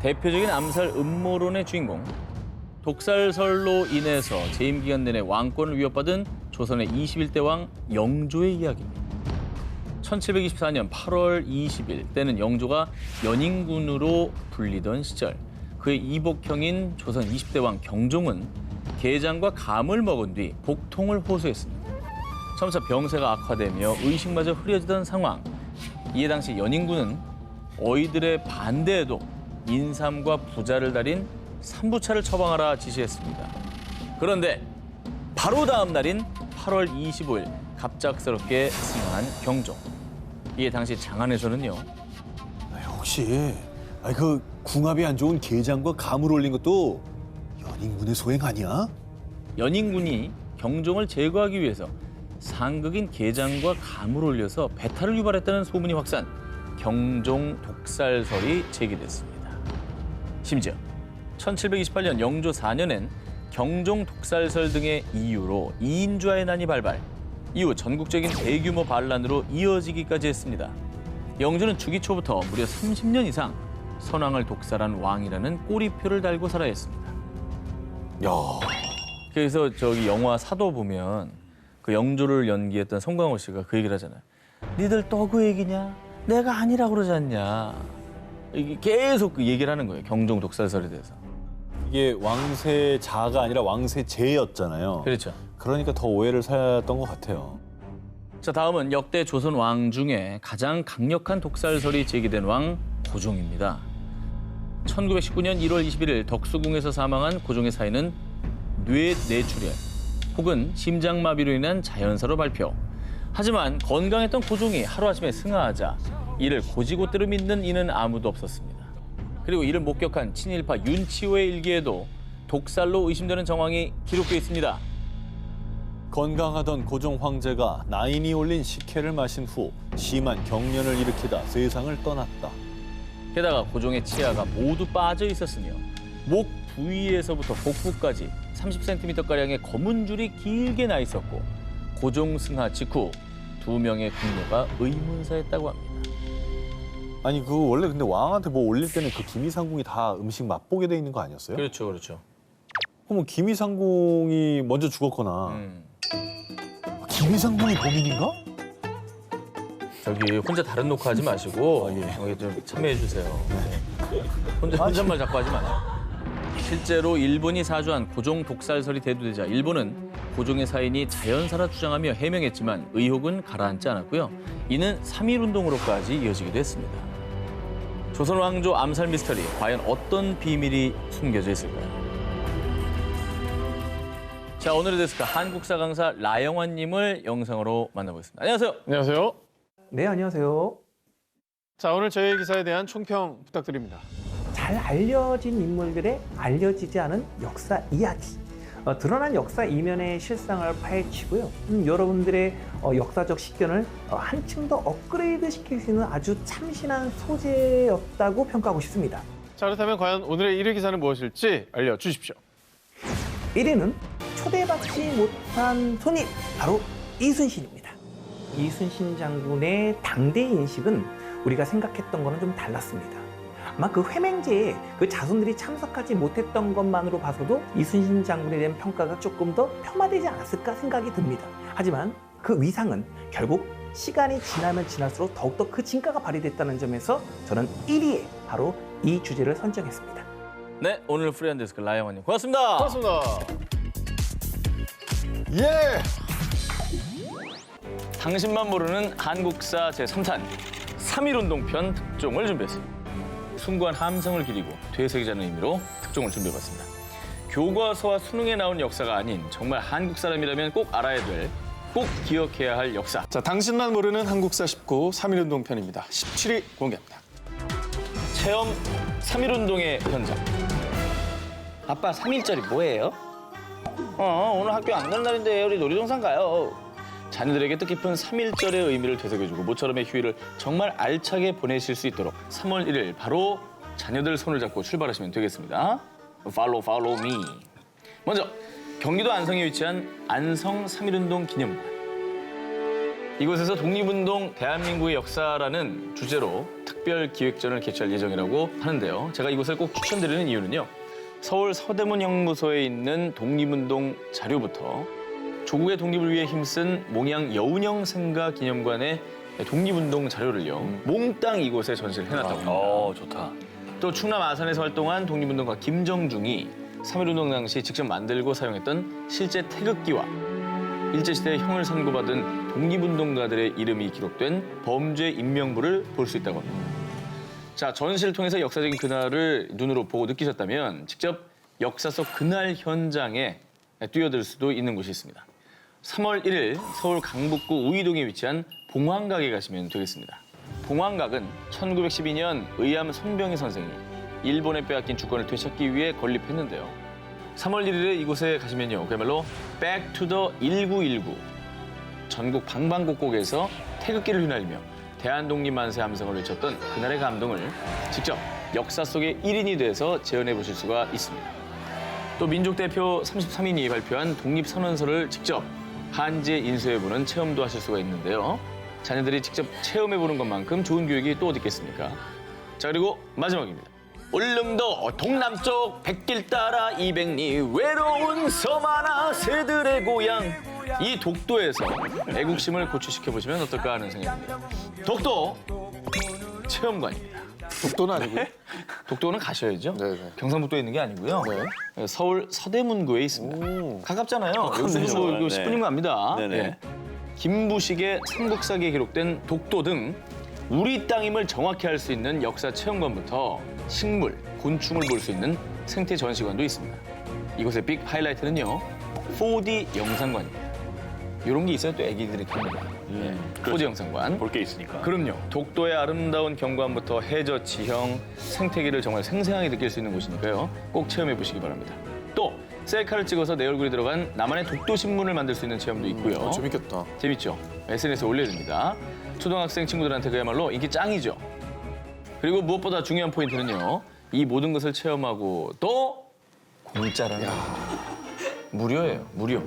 대표적인 암살 음모론의 주인공, 독살설로 인해서 재임 기간 내내 왕권을 위협받은 조선의 21대 왕 영조의 이야기입니다. 1724년 8월 20일 때는 영조가 연인군으로 불리던 시절 그의 이복형인 조선 20대 왕 경종은 게장과 감을 먹은 뒤 복통을 호소했습니다. 점차 병세가 악화되며 의식마저 흐려지던 상황. 이에 당시 연인군은 어이들의 반대에도 인삼과 부자를 달인 삼부차를 처방하라 지시했습니다. 그런데 바로 다음 날인 8월 25일 갑작스럽게 승천한 경종. 이에 당시 장안에서는요. 혹시 그 궁합이 안 좋은 게장과 감을 올린 것도 연인군의 소행 아니야? 연인군이 경종을 제거하기 위해서 상극인 게장과 감을 올려서 배탈을 유발했다는 소문이 확산, 경종 독살설이 제기됐습니다. 심지어 1728년 영조 4년엔 경종 독살설 등의 이유로 이인좌의 난이 발발, 이후 전국적인 대규모 반란으로 이어지기까지 했습니다. 영조는 주기 초부터 무려 30년 이상 선왕을 독살한 왕이라는 꼬리표를 달고 살아야 했습니다. 야, 그래서 저기 영화 사도 보면 그 영조를 연기했던 송강호 씨가 그 얘기를 하잖아요. 니들 또 그 얘기냐? 내가 아니라고 그러지 않냐? 이게 계속 그 얘기를 하는 거예요. 경종 독살설에 대해서. 이게 왕세자가 아니라 왕세제였잖아요. 그렇죠. 그러니까 더 오해를 사였던 것 같아요. 자, 다음은 역대 조선 왕 중에 가장 강력한 독살설이 제기된 왕 고종입니다. 1919년 1월 21일 덕수궁에서 사망한 고종의 사인은 뇌내출혈 혹은 심장마비로 인한 자연사로 발표. 하지만 건강했던 고종이 하루아침에 승하하자 이를 고지고대로 믿는 이는 아무도 없었습니다. 그리고 이를 목격한 친일파 윤치호의 일기에도 독살로 의심되는 정황이 기록되어 있습니다. 건강하던 고종 황제가 나인이 올린 식혜를 마신 후 심한 경련을 일으키다 세상을 떠났다. 게다가 고종의 치아가 모두 빠져 있었으며 목 부위에서부터 복부까지 30cm가량의 검은 줄이 길게 나 있었고 고종 승하 직후 2명의 궁녀가 의문사했다고 합니다. 아니 그 원래 근데 왕한테 뭐 올릴 때는 그 기미상궁이 다 음식 맛보게 돼 있는 거 아니었어요? 그렇죠, 그렇죠. 그럼 기미상궁이 먼저 죽었거나 기미상궁이 범인인가? 저기 혼자 다른 녹화하지 마시고 여기 좀 참여해 주세요. 혼잣말 자꾸 하지 마세요. 실제로 일본이 사주한 고종 독살설이 대두되자 일본은 고종의 사인이 자연사라 주장하며 해명했지만 의혹은 가라앉지 않았고요. 이는 3.1운동으로까지 이어지기도 했습니다. 조선 왕조 암살 미스터리, 과연 어떤 비밀이 숨겨져 있을까요? 자, 오늘의 데스크 한국사 강사 라영환님을 영상으로 만나보겠습니다. 안녕하세요. 안녕하세요. 네, 안녕하세요. 자, 오늘 저희 기사에 대한 총평 부탁드립니다. 잘 알려진 인물들의 알려지지 않은 역사 이야기. 드러난 역사 이면의 실상을 파헤치고요. 여러분들의 역사적 식견을 한층 더 업그레이드 시킬 수 있는 아주 참신한 소재였다고 평가하고 싶습니다. 자, 그렇다면 과연 오늘의 1위 기사는 무엇일지 알려주십시오. 1위는 초대받지 못한 손님, 바로 이순신입니다. 이순신 장군의 당대 인식은 우리가 생각했던 거는 좀 달랐습니다. 아마 그 회맹제에 그 자손들이 참석하지 못했던 것만으로 봐서도 이순신 장군에 대한 평가가 조금 더 폄하되지 않았을까 생각이 듭니다. 하지만 그 위상은 결국 시간이 지나면 지날수록 더욱더 그 진가가 발휘됐다는 점에서 저는 1위에 바로 이 주제를 선정했습니다. 네, 오늘 프리한 데스크 라영환님 고맙습니다. 고맙습니다. 예! 당신만 모르는 한국사 제3탄 3.1운동편 특종을 준비했습니다. 숭고한 함성을 기리고 되새기자는 의미로 특종을 준비해봤습니다. 교과서와 수능에 나온 역사가 아닌 정말 한국 사람이라면 꼭 알아야 될, 꼭 기억해야 할 역사. 자, 당신만 모르는 한국사 19 3.1운동 편입니다. 17위 공개합니다. 체험 3.1운동의 현장. 아빠 3.1절이 뭐예요? 오늘 학교 안 가는 날인데 우리 놀이동산 가요. 자녀들에게 뜻깊은 3.1절의 의미를 되새겨주고 모처럼의 휴일을 정말 알차게 보내실 수 있도록 3월 1일 바로 자녀들 손을 잡고 출발하시면 되겠습니다. Follow me. 먼저 경기도 안성에 위치한 안성 3.1운동 기념관. 이곳에서 독립운동 대한민국의 역사라는 주제로 특별 기획전을 개최할 예정이라고 하는데요. 제가 이곳을 꼭 추천드리는 이유는요. 서울 서대문 형무소에 있는 독립운동 자료부터 조국의 독립을 위해 힘쓴 몽양 여운형 생가 기념관의 독립운동 자료를요. 몽땅 이곳에 전시를 해놨다고 합니다. 좋다. 또 충남 아산에서 활동한 독립운동가 김정중이 3.1운동 당시 직접 만들고 사용했던 실제 태극기와 일제시대 형을 선고받은 독립운동가들의 이름이 기록된 범죄 인명부를 볼 수 있다고 합니다. 자, 전시를 통해서 역사적인 그날을 눈으로 보고 느끼셨다면 직접 역사 속 그날 현장에 뛰어들 수도 있는 곳이 있습니다. 3월 1일 서울 강북구 우이동에 위치한 봉황각에 가시면 되겠습니다. 봉황각은 1912년 의암 손병희 선생이 일본에 빼앗긴 주권을 되찾기 위해 건립했는데요. 3월 1일에 이곳에 가시면요. 그야말로 Back to the 1919. 전국 방방곡곡에서 태극기를 휘날리며 대한독립만세 함성을 외쳤던 그날의 감동을 직접 역사 속의 1인이 돼서 재현해 보실 수가 있습니다. 또 민족 대표 33인이 발표한 독립선언서를 직접 한지에 인수해보는 체험도 하실 수가 있는데요. 자녀들이 직접 체험해보는 것만큼 좋은 교육이 또 어디 있겠습니까? 자, 그리고 마지막입니다. 울릉도 동남쪽 백길 따라 200리 외로운 섬 하나 새들의 고향. 이 독도에서 애국심을 고취시켜보시면 어떨까 하는 생각입니다. 독도 체험관입니다. 독도는 아니고요. 독도는 가셔야죠. 네네. 경상북도에 있는 게 아니고요. 네. 서울 서대문구에 있습니다. 가깝잖아요. 여기서 뭐 10분이면 갑니다. 네네. 네. 김부식의 삼국사기에 기록된 독도 등 우리 땅임을 정확히 알 수 있는 역사 체험관부터 식물, 곤충을 볼 수 있는 생태 전시관도 있습니다. 이곳의 빅 하이라이트는요, 4D 영상관입니다. 이런 게 있어야 또 애기들이 갑니다. 4D 영상관. 볼 게 있으니까. 그럼요. 독도의 아름다운 경관부터 해저, 지형, 생태계를 정말 생생하게 느낄 수 있는 곳이니까요. 꼭 체험해 보시기 바랍니다. 또 셀카를 찍어서 내 얼굴이 들어간 나만의 독도 신문을 만들 수 있는 체험도 있고요. 재밌겠다. 재밌죠? SNS에 올려야 됩니다. 초등학생 친구들한테 그야말로 인기 짱이죠. 그리고 무엇보다 중요한 포인트는요. 이 모든 것을 체험하고 또 공짜라는 겁니다. 무료예요. 무료.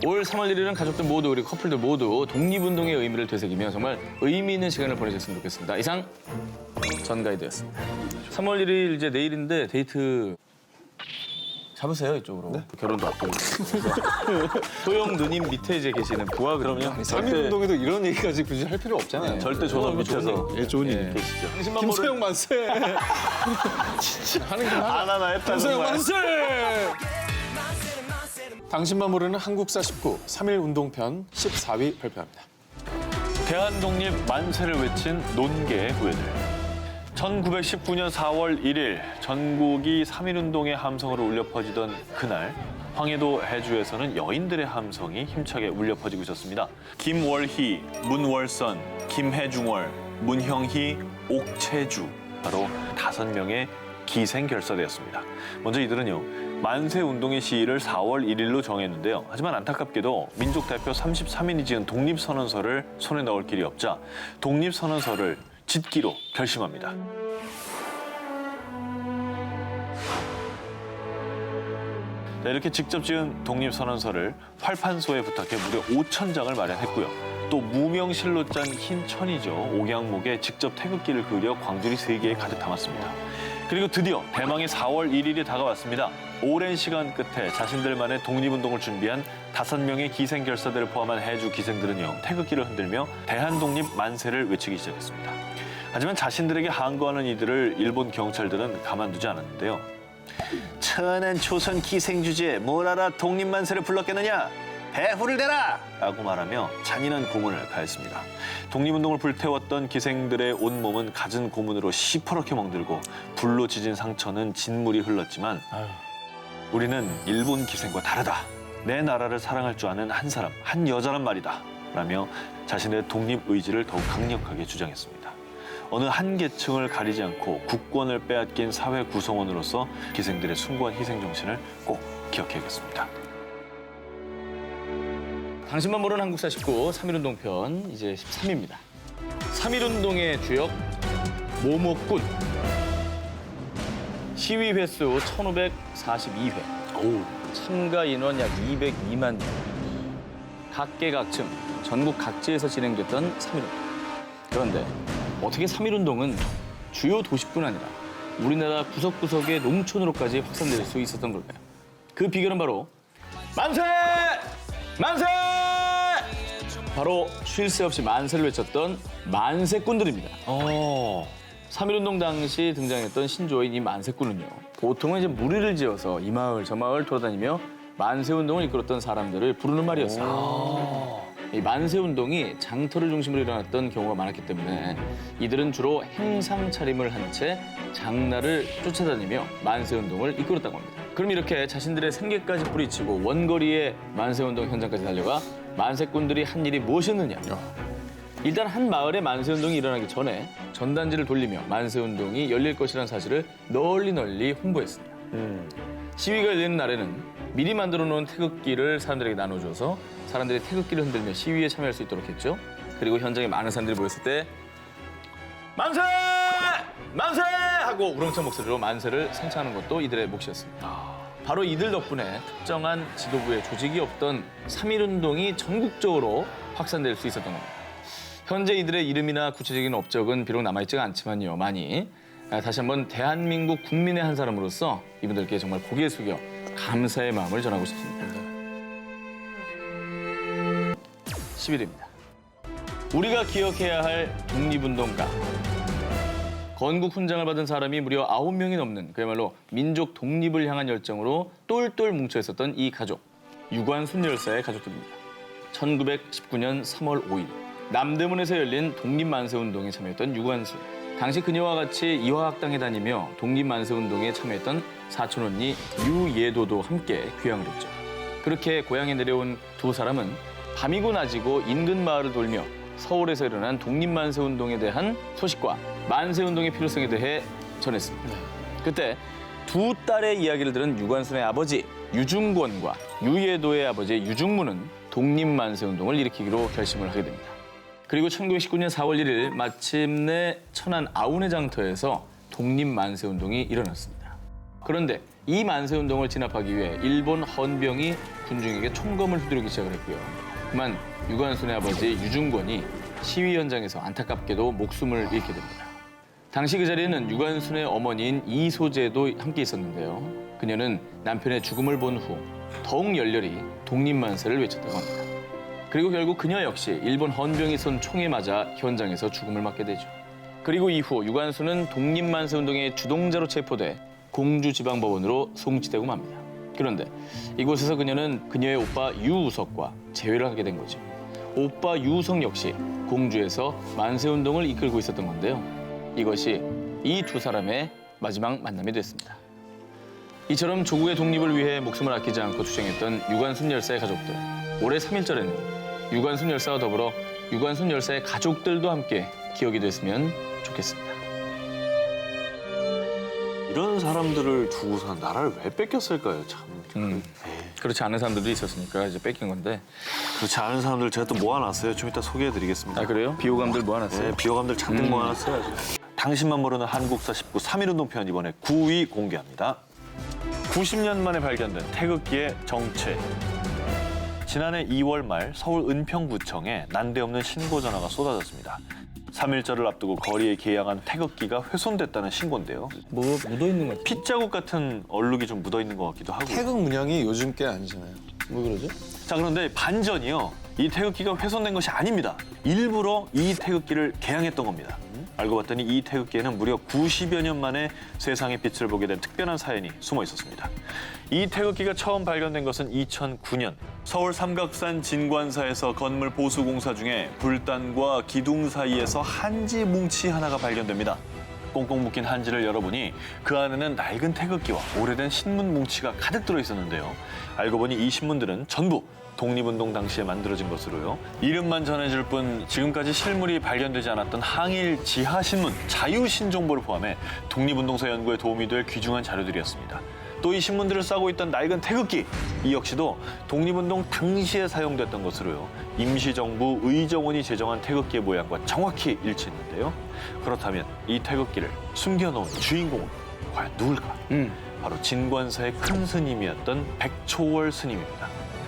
올 3월 1일은 가족들 모두 그리고 커플들 모두 독립운동의 의미를 되새기며 정말 의미 있는 시간을 보내셨으면 좋겠습니다. 이상 전 가이드였습니다. 3월 1일 이제 내일인데 데이트 잡으세요 이쪽으로. 결혼도 앞두고. 소영 누님 밑에 이제 계시는 부하거든요. 3일 운동에도 이런 얘기까지 굳이 할 필요 없잖아요. 절대 전원 밑에서 좋은 일. 예. 계시죠. 당신만 김소영 만세. 진짜 하는 게 하나. 하나 했다 김소영 정말. 만세. 당신만 모르는 한국사 19 3일 운동편 14위 발표합니다. 대한독립 만세를 외친 논계의 후예들. 1919년 4월 1일 전국이 3.1운동의 함성으로 울려 퍼지던 그날 황해도 해주에서는 여인들의 함성이 힘차게 울려 퍼지고 있었습니다. 김월희, 문월선, 김해중월, 문형희, 옥채주 바로 5명의 기생결사대였습니다. 먼저 이들은요. 만세운동의 시일을 4월 1일로 정했는데요. 하지만 안타깝게도 민족 대표 33인이 지은 독립선언서를 손에 넣을 길이 없자 독립선언서를 짓기로 결심합니다. 자, 이렇게 직접 지은 독립선언서를 활판소에 부탁해 무려 5,000장을 마련했고요. 또 무명실로 짠 흰 천이죠. 옥양목에 직접 태극기를 그려 광주리 3개에 가득 담았습니다. 그리고 드디어 대망의 4월 1일이 다가왔습니다. 오랜 시간 끝에 자신들만의 독립운동을 준비한 5명의 기생결사들을 포함한 해주 기생들은요. 태극기를 흔들며 대한독립 만세를 외치기 시작했습니다. 하지만 자신들에게 항거하는 이들을 일본 경찰들은 가만두지 않았는데요. 천한 초선 기생주제에 뭘 알아 독립만세를 불렀겠느냐? 배후를 대라! 라고 말하며 잔인한 고문을 가했습니다. 독립운동을 불태웠던 기생들의 온몸은 갖은 고문으로 시퍼렇게 멍들고 불로 지진 상처는 진물이 흘렀지만 우리는 일본 기생과 다르다. 내 나라를 사랑할 줄 아는 한 사람, 한 여자란 말이다. 라며 자신의 독립 의지를 더욱 강력하게 주장했습니다. 어느 한 계층을 가리지 않고 국권을 빼앗긴 사회 구성원으로서 기생들의 숭고한 희생 정신을 꼭 기억해야겠습니다. 당신만 모르는 한국사 19 3.1운동편 이제 13위입니다. 3.1운동의 주역 모모꾼. 시위 횟수 1,542회. 참가 인원 약 202만 명. 각계각층 전국 각지에서 진행됐던 3.1운동. 그런데 어떻게 3.1운동은 주요 도시뿐 아니라 우리나라 구석구석의 농촌으로까지 확산될 수 있었던 걸까요? 그 비결은 바로 만세! 만세! 바로 쉴 새 없이 만세를 외쳤던 만세꾼들입니다. 3.1운동 당시 등장했던 신조어인 이 만세꾼은요. 보통은 이제 무리를 지어서 이 마을 저 마을 돌아다니며 만세운동을 이끌었던 사람들을 부르는 말이었어요. 이 만세운동이 장터를 중심으로 일어났던 경우가 많았기 때문에 이들은 주로 행상 차림을 한 채 장날을 쫓아다니며 만세운동을 이끌었다고 합니다. 그럼 이렇게 자신들의 생계까지 뿌리치고 원거리의 만세운동 현장까지 달려가 만세꾼들이 한 일이 무엇이었느냐. 일단 한 마을에 만세운동이 일어나기 전에 전단지를 돌리며 만세운동이 열릴 것이라는 사실을 널리 홍보했습니다. 시위가 열리는 날에는 미리 만들어 놓은 태극기를 사람들에게 나눠줘서 사람들이 태극기를 흔들며 시위에 참여할 수 있도록 했죠. 그리고 현장에 많은 사람들이 모였을 때 만세! 만세! 하고 우렁찬 목소리로 만세를 선창하는 것도 이들의 몫이었습니다. 바로 이들 덕분에 특정한 지도부의 조직이 없던 3.1운동이 전국적으로 확산될 수 있었던 겁니다. 현재 이들의 이름이나 구체적인 업적은 비록 남아있지가 않지만요. 많이 다시 한번 대한민국 국민의 한 사람으로서 이분들께 정말 고개 숙여 감사의 마음을 전하고 싶습니다. 10일입니다. 우리가 기억해야 할 독립운동가. 건국 훈장을 받은 사람이 무려 9명이 넘는 그야말로 민족 독립을 향한 열정으로 똘똘 뭉쳐 있었던 이 가족. 유관순 열사의 가족들입니다. 1919년 3월 5일 남대문에서 열린 독립만세운동에 참여했던 유관순. 당시 그녀와 같이 이화학당에 다니며 독립만세운동에 참여했던 사촌 언니 유예도도 함께 귀향을 했죠. 그렇게 고향에 내려온 두 사람은 밤이고 낮이고 인근 마을을 돌며 서울에서 일어난 독립만세운동에 대한 소식과 만세운동의 필요성에 대해 전했습니다. 그때 두 딸의 이야기를 들은 유관순의 아버지 유중권과 유예도의 아버지 유중무는 독립만세운동을 일으키기로 결심을 하게 됩니다. 그리고 1919년 4월 1일 마침내 천안 아운의 장터에서 독립만세운동이 일어났습니다. 그런데 이 만세운동을 진압하기 위해 일본 헌병이 군중에게 총검을 휘두르기 시작을 했고요. 그만 유관순의 아버지 유중권이 시위 현장에서 안타깝게도 목숨을 잃게 됩니다. 당시 그 자리에는 유관순의 어머니인 이소재도 함께 있었는데요. 그녀는 남편의 죽음을 본 후 더욱 열렬히 독립만세를 외쳤다고 합니다. 그리고 결국 그녀 역시 일본 헌병이 쏜 총에 맞아 현장에서 죽음을 맞게 되죠. 그리고 이후 유관순은 독립만세운동의 주동자로 체포돼 공주지방법원으로 송치되고 맙니다. 그런데 이곳에서 그녀는 그녀의 오빠 유우석과 재회를 하게 된 거죠. 오빠 유우석 역시 공주에서 만세운동을 이끌고 있었던 건데요. 이것이 이 두 사람의 마지막 만남이 됐습니다. 이처럼 조국의 독립을 위해 목숨을 아끼지 않고 투쟁했던 유관순 열사의 가족들. 올해 3.1절에는 유관순 열사와 더불어 유관순 열사의 가족들도 함께 기억이 됐으면 좋겠습니다. 이런 사람들을 두고서 나라를 왜 뺏겼을까요? 참. 그렇지 않은 사람들도 있었으니까 이제 뺏긴 건데. 그렇지 않은 사람들 제가 또 모아놨어요. 좀 이따 소개해드리겠습니다. 아 그래요? 비호감들 모아놨어요? 네, 비호감들 잔뜩 모아놨어요. 아주. 당신만 모르는 한국사 19 3.1운동 편 이번에 9위 공개합니다. 90년 만에 발견된 태극기의 정체. 지난해 2월 말 서울 은평구청에 난데없는 신고 전화가 쏟아졌습니다. 3.1절을 앞두고 거리에 개양한 태극기가 훼손됐다는 신고인데요. 뭐 묻어있는 것 같아요. 핏자국 같은 얼룩이 좀 묻어있는 것 같기도 하고요. 태극 문양이 요즘 게 아니잖아요. 왜 그러죠? 자, 그런데 반전이요. 이 태극기가 훼손된 것이 아닙니다. 일부러 이 태극기를 개양했던 겁니다. 알고 봤더니 이 태극기에는 무려 90여 년 만에 세상의 빛을 보게 된 특별한 사연이 숨어 있었습니다. 이 태극기가 처음 발견된 것은 2009년 서울 삼각산 진관사에서 건물 보수 공사 중에 불단과 기둥 사이에서 한지 뭉치 하나가 발견됩니다. 꽁꽁 묶인 한지를 열어보니 그 안에는 낡은 태극기와 오래된 신문 뭉치가 가득 들어 있었는데요. 알고 보니 이 신문들은 전부 독립운동 당시에 만들어진 것으로요. 이름만 전해질 뿐 지금까지 실물이 발견되지 않았던 항일 지하신문 자유신정보를 포함해 독립운동사 연구에 도움이 될 귀중한 자료들이었습니다. 또 이 신문들을 싸고 있던 낡은 태극기, 이 역시도 독립운동 당시에 사용됐던 것으로요. 임시정부 의정원이 제정한 태극기의 모양과 정확히 일치했는데요. 그렇다면 이 태극기를 숨겨놓은 주인공은 과연 누굴까? 바로 진관사의 큰 스님이었던 백초월 스님입니다.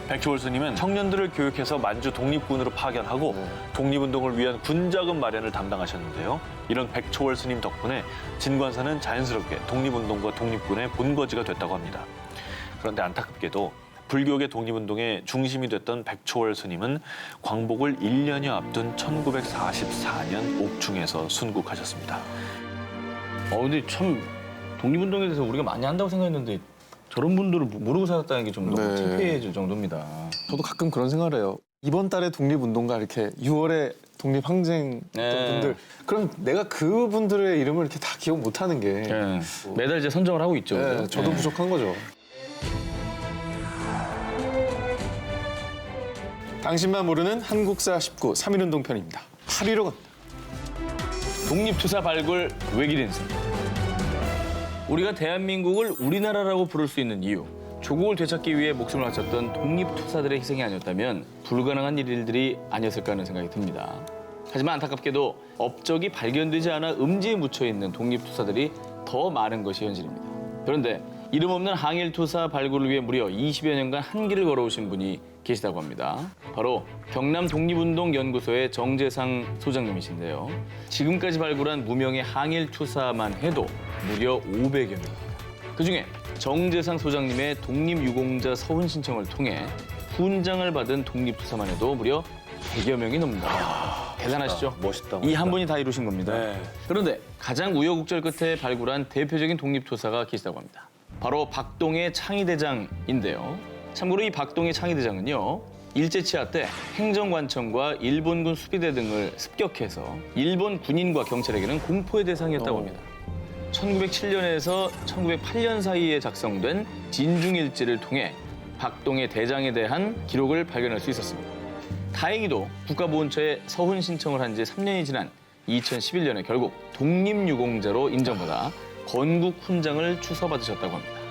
백초월 스님은 청년들을 교육해서 만주 독립군으로 파견하고 독립운동을 위한 군자금 마련을 담당하셨는데요. 이런 백초월 스님 덕분에 진관사는 자연스럽게 독립운동과 독립군의 본거지가 됐다고 합니다. 그런데 안타깝게도 불교계 독립운동의 중심이 됐던 백초월 스님은 광복을 1년여 앞둔 1944년 옥중에서 순국하셨습니다. 근데 참 독립운동에 대해서 우리가 많이 한다고 생각했는데 저런 분들을 모르고 살았다는 게 좀 너무 네. 창피해질 정도입니다. 저도 가끔 그런 생각을 해요. 이번 달에 독립운동가 이렇게 6월에 독립항쟁 네. 분들 그럼 내가 그분들의 이름을 이렇게 다 기억 못하는 게 네. 매달 이제 선정을 하고 있죠. 네, 그죠? 저도 네. 부족한 거죠. 당신만 모르는 한국사 19 3.1운동 편입니다. 8위로 갑니다. 독립투사 발굴 외길 인생. 우리가 대한민국을 우리나라라고 부를 수 있는 이유. 조국을 되찾기 위해 목숨을 바쳤던 독립투사들의 희생이 아니었다면 불가능한 일들이 아니었을까 하는 생각이 듭니다. 하지만 안타깝게도 업적이 발견되지 않아 음지에 묻혀있는 독립투사들이 더 많은 것이 현실입니다. 그런데 이름 없는 항일투사 발굴을 위해 무려 20여 년간 한 길을 걸어오신 분이 계시다고 합니다. 바로 경남 독립운동연구소의 정재상 소장님이신데요. 지금까지 발굴한 무명의 항일투사만 해도 무려 500여 명입니다. 그중에 정재상 소장님의 독립유공자 서훈 신청을 통해 훈장을 받은 독립투사만 해도 무려 100여 명이 넘는다. 대단하시죠? 멋있다. 이 한 분이 다 이루신 겁니다. 네. 그런데 가장 우여곡절 끝에 발굴한 대표적인 독립투사가 계시다고 합니다. 바로 박동의 창의대장인데요. 참고로 이 박동의 창의대장은요. 일제치하 때 행정관청과 일본군 수비대 등을 습격해서 일본 군인과 경찰에게는 공포의 대상이었다고 합니다. 1907년에서 1908년 사이에 작성된 진중일지를 통해 박동의 대장에 대한 기록을 발견할 수 있었습니다. 다행히도 국가보훈처에 서훈 신청을 한 지 3년이 지난 2011년에 결국 독립유공자로 인정받아 건국 훈장을 추서받으셨다고 합니다.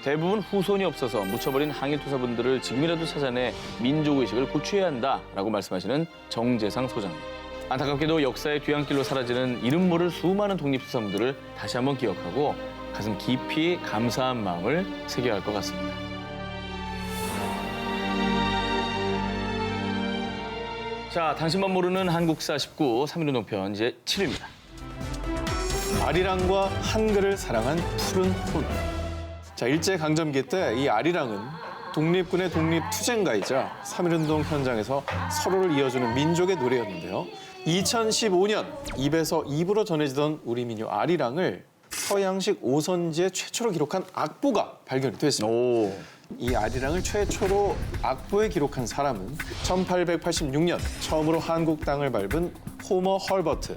대부분 후손이 없어서 묻혀버린 항일투사분들을 지금이라도 찾아내 민족의식을 고취해야 한다라고 말씀하시는 정재상 소장님. 안타깝게도 역사의 뒤안길로 사라지는 이름 모를 수많은 독립투사분들을 다시 한번 기억하고 가슴 깊이 감사한 마음을 새겨야 할 것 같습니다. 자, 당신만 모르는 한국사 19 3.1운동편 이제 7위입니다. 아리랑과 한글을 사랑한 푸른 혼. 자, 일제강점기 때 이 아리랑은 독립군의 독립투쟁가이자 3.1운동 현장에서 서로를 이어주는 민족의 노래였는데요. 2015년 입에서 입으로 전해지던 우리 민요 아리랑을 서양식 오선지에 최초로 기록한 악보가 발견이 됐습니다. 이 아리랑을 최초로 악보에 기록한 사람은 1886년 처음으로 한국 땅을 밟은 호머 헐버트.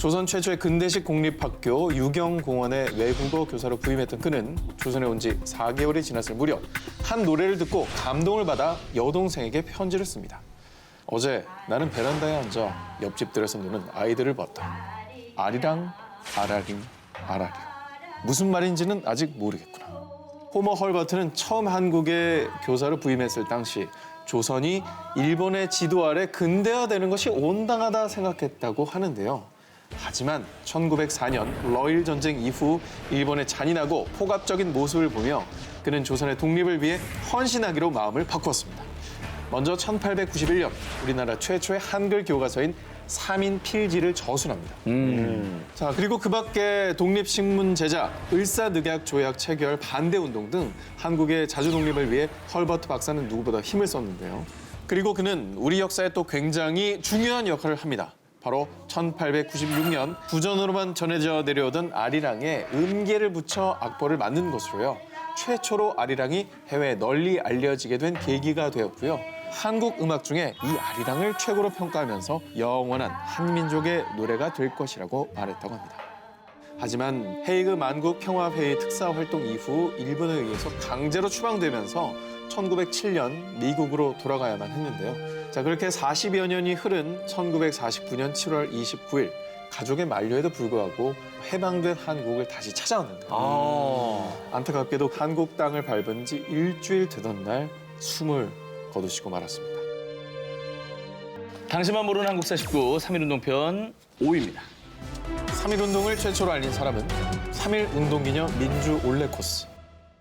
조선 최초의 근대식 공립학교 유경공원의 외국어 교사로 부임했던 그는 조선에 온 지 4개월이 지났을 무렵 한 노래를 듣고 감동을 받아 여동생에게 편지를 씁니다. 어제 나는 베란다에 앉아 옆집들에서 노는 아이들을 봤다. 아리랑, 아라링, 아라리오. 무슨 말인지는 아직 모르겠구나. 호머 헐버트는 처음 한국에 교사로 부임했을 당시 조선이 일본의 지도 아래 근대화되는 것이 온당하다 생각했다고 하는데요. 하지만 1904년 러일 전쟁 이후 일본의 잔인하고 폭압적인 모습을 보며 그는 조선의 독립을 위해 헌신하기로 마음을 바꾸었습니다. 먼저 1891년 우리나라 최초의 한글 교과서인 삼인필지를 저술합니다. 자, 그리고 그 밖에 독립신문 제작, 을사늑약 조약 체결, 반대운동 등 한국의 자주 독립을 위해 헐버트 박사는 누구보다 힘을 썼는데요. 그리고 그는 우리 역사에 또 굉장히 중요한 역할을 합니다. 바로 1896년 구전으로만 전해져 내려오던 아리랑에 음계를 붙여 악보를 만든 것으로요. 최초로 아리랑이 해외에 널리 알려지게 된 계기가 되었고요. 한국 음악 중에 이 아리랑을 최고로 평가하면서 영원한 한민족의 노래가 될 것이라고 말했다고 합니다. 하지만 헤이그 만국 평화회의 특사 활동 이후 일본에 의해서 강제로 추방되면서 1907년 미국으로 돌아가야만 했는데요. 자, 그렇게 40여 년이 흐른 1949년 7월 29일 가족의 만류에도 불구하고 해방된 한국을 다시 찾아왔는데요. 안타깝게도 한국 땅을 밟은 지 일주일 되던 날 숨을 거두시고 말았습니다. 당신만 모르는 한국사 19 3.1운동편 5위입니다. 3.1운동을 최초로 알린 사람은 3.1운동기념 민주 올레코스.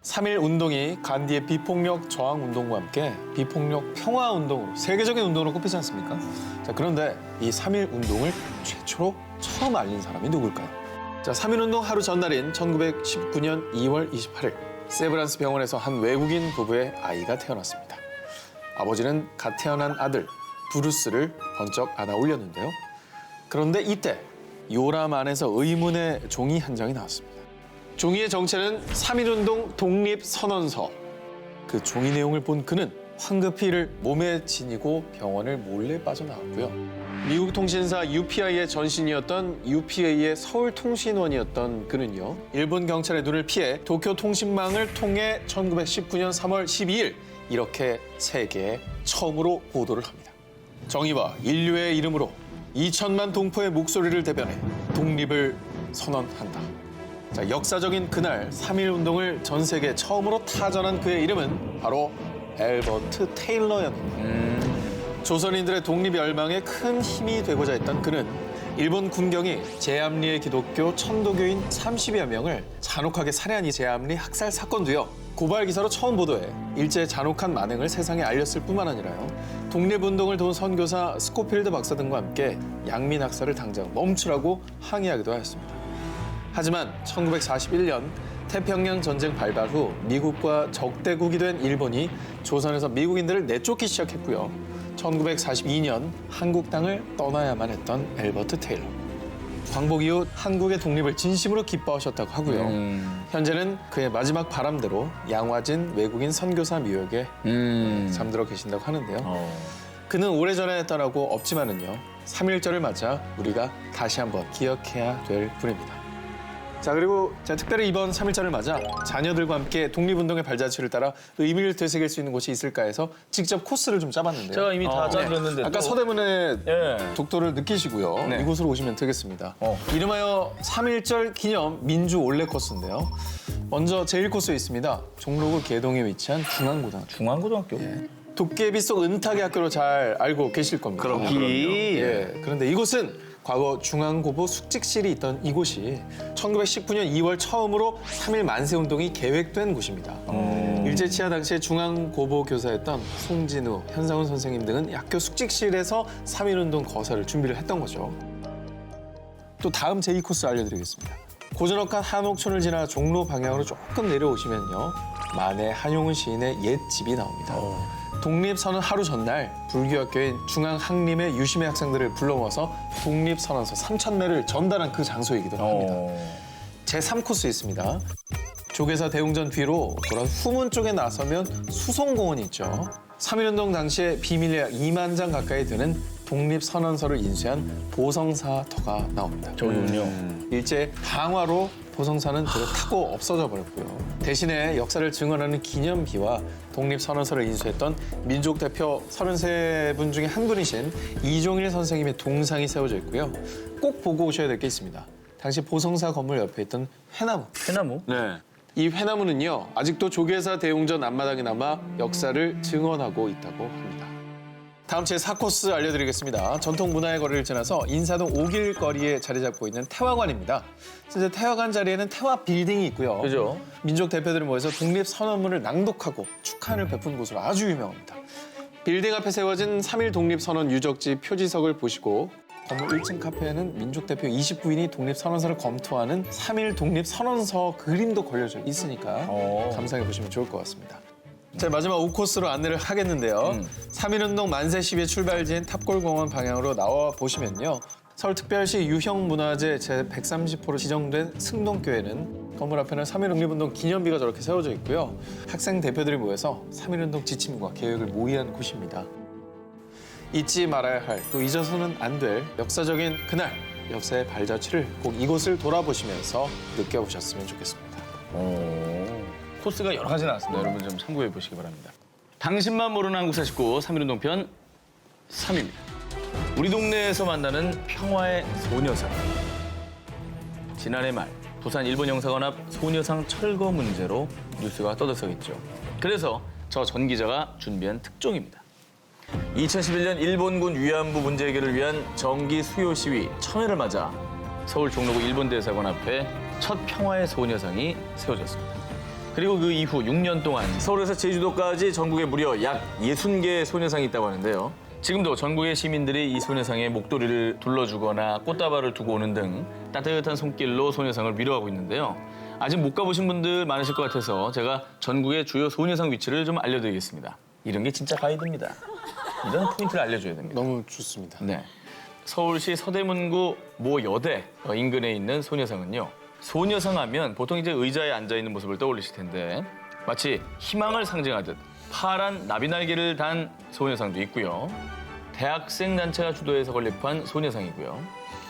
3.1운동이 간디의 비폭력 저항운동과 함께 비폭력 평화운동으로 세계적인 운동으로 꼽히지 않습니까? 자, 그런데 이 3.1운동을 최초로 처음 알린 사람이 누굴까요? 자, 3.1운동 하루 전날인 1919년 2월 28일 세브란스 병원에서 한 외국인 부부의 아이가 태어났습니다. 아버지는 갓 태어난 아들 브루스를 번쩍 안아 올렸는데요. 그런데 이때 요람 안에서 의문의 종이 한 장이 나왔습니다. 종이의 정체는 3.1운동 독립선언서. 그 종이 내용을 본 그는 황급히 이를 몸에 지니고 병원을 몰래 빠져나왔고요. 미국 통신사 UPI의 전신이었던 UPA의 서울통신원이었던 그는요. 일본 경찰의 눈을 피해 도쿄 통신망을 통해 1919년 3월 12일 이렇게 세계에 처음으로 보도를 합니다. 정의와 인류의 이름으로 2천만 동포의 목소리를 대변해 독립을 선언한다. 자, 역사적인 그날 3.1운동을 전 세계에 처음으로 타전한 그의 이름은 바로 앨버트 테일러였는데 조선인들의 독립 열망에 큰 힘이 되고자 했던 그는 일본 군경이 제암리의 기독교 천도교인 30여 명을 잔혹하게 살해한 이 제암리 학살 사건도요. 고발 기사로 처음 보도해 일제의 잔혹한 만행을 세상에 알렸을 뿐만 아니라요. 독립운동을 도운 선교사 스코필드 박사 등과 함께 양민 학살을 당장 멈추라고 항의하기도 하였습니다. 하지만 1941년 태평양 전쟁 발발 후 미국과 적대국이 된 일본이 조선에서 미국인들을 내쫓기 시작했고요. 1942년 한국 땅을 떠나야만 했던 앨버트 테일러. 광복 이후 한국의 독립을 진심으로 기뻐하셨다고 하고요. 현재는 그의 마지막 바람대로 양화진 외국인 선교사 미역에 잠들어 계신다고 하는데요. 그는 오래전에 떠나고 없지만은요. 3.1절을 맞아 우리가 다시 한번 기억해야 될 분입니다. 자, 그리고 제가 특별히 이번 3.1절을 맞아 자녀들과 함께 독립운동의 발자취를 따라 의미를 되새길 수 있는 곳이 있을까 해서 직접 코스를 좀 짜봤는데요. 제가 이미 다 짜드렸는데. 아까 서대문의 예. 독도를 느끼시고요. 네. 이곳으로 오시면 되겠습니다. 이름하여 3.1절 기념 민주 올레 코스인데요. 먼저 제1코스에 있습니다. 종로구 개동에 위치한 중앙고등학교. 중앙고등학교. 도깨비 속 은탁의 학교로 잘 알고 계실 겁니다. 그럼요. 예. 그런데 이곳은 과거 중앙고보 숙직실이 있던 이곳이 1919년 2월 처음으로 3.1 만세운동이 계획된 곳입니다. 일제치하 당시에 중앙고보 교사였던 송진우, 현상훈 선생님 등은 학교 숙직실에서 3.1운동 거사를 준비를 했던 거죠. 또 다음 제2코스 알려드리겠습니다. 고즈넉한 한옥촌을 지나 종로 방향으로 조금 내려오시면요. 만해 한용운 시인의 옛 집이 나옵니다. 독립선언 하루 전날 불교학교인 중앙학림의 유심의 학생들을 불러 모아서 독립선언서 3,000매를 전달한 그 장소이기도 합니다. 제3코스에 있습니다. 조계사 대웅전 뒤로 돌아 후문 쪽에 나서면 수송공원이 있죠. 3.1운동 당시에 비밀 약 2만 장 가까이 되는 독립선언서를 인쇄한 보성사터가 나옵니다. 저기군요. 일제 강화로 보성사는 그걸 타고 없어져 버렸고요. 대신에 역사를 증언하는 기념비와 독립선언서를 인수했던 민족 대표 33분 중에 한 분이신 이종일 선생님의 동상이 세워져 있고요. 꼭 보고 오셔야 될 게 있습니다. 당시 보성사 건물 옆에 있던 회나무. 해나무? 네. 이 회나무는요. 아직도 조계사 대웅전 앞마당에 남아 역사를 증언하고 있다고 합니다. 다음 제4코스 알려드리겠습니다. 전통 문화의 거리를 지나서 인사동 5길 거리에 자리 잡고 있는 태화관입니다. 이제 태화관 자리에는 태화 빌딩이 있고요. 그죠? 민족 대표들이 모여서 독립선언문을 낭독하고 축하를 베푼 곳으로 아주 유명합니다. 빌딩 앞에 세워진 3.1 독립선언 유적지 표지석을 보시고 건물 1층 카페에는 민족 대표 29인이 독립선언서를 검토하는 3.1 독립선언서 그림도 걸려져 있으니까 감상해 보시면 좋을 것 같습니다. 자, 마지막 5코스로 안내를 하겠는데요. 3.1운동 만세 시위의 출발지인 탑골공원 방향으로 나와 보시면요. 서울특별시 유형문화재 제130호로 지정된 승동교회는 건물 앞에는 3.1 독립운동 기념비가 저렇게 세워져 있고요. 학생 대표들이 모여서 3.1운동 지침과 계획을 모의한 곳입니다. 잊지 말아야 할, 또 잊어서는 안 될 역사적인 그날, 역사의 발자취를 꼭 이곳을 돌아보시면서 느껴보셨으면 좋겠습니다. 코스가 여러 가지 나왔습니다. 여러분 좀 참고해 보시기 바랍니다. 당신만 모르는 한국 49 3.1운동 편 3입니다. 우리 동네에서 만나는 평화의 소녀상. 지난해 말 부산 일본 영사관 앞 소녀상 철거 문제로 뉴스가 떠들썩했죠. 그래서 저 전 기자가 준비한 특종입니다. 2011년 일본군 위안부 문제 해결을 위한 정기 수요 시위 1000회를 맞아 서울 종로구 일본 대사관 앞에 첫 평화의 소녀상이 세워졌습니다. 그리고 그 이후 6년 동안 서울에서 제주도까지 전국에 무려 약 60개의 소녀상이 있다고 하는데요. 지금도 전국의 시민들이 이 소녀상에 목도리를 둘러주거나 꽃다발을 두고 오는 등 따뜻한 손길로 소녀상을 위로하고 있는데요. 아직 못 가보신 분들 많으실 것 같아서 제가 전국의 주요 소녀상 위치를 좀 알려드리겠습니다. 이런 게 진짜 가이드입니다. 이런 포인트를 알려줘야 됩니다. 너무 좋습니다. 네. 서울시 서대문구 모 여대 인근에 있는 소녀상은요. 소녀상 하면 보통 이제 의자에 앉아 있는 모습을 떠올리실 텐데 마치 희망을 상징하듯 파란 나비날개를 단 소녀상도 있고요. 대학생 단체가 주도해서 건립한 소녀상이고요.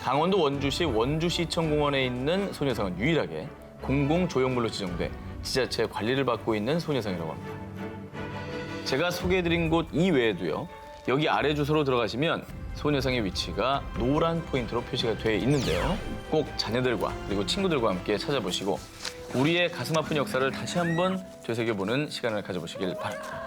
강원도 원주시 원주시청공원에 있는 소녀상은 유일하게 공공조형물로 지정돼 지자체 관리를 받고 있는 소녀상이라고 합니다. 제가 소개해드린 곳 이외에도요. 여기 아래 주소로 들어가시면 소녀상의 위치가 노란 포인트로 표시가 돼 있는데요. 꼭 자녀들과 그리고 친구들과 함께 찾아보시고 우리의 가슴 아픈 역사를 다시 한번 되새겨보는 시간을 가져보시길 바랍니다.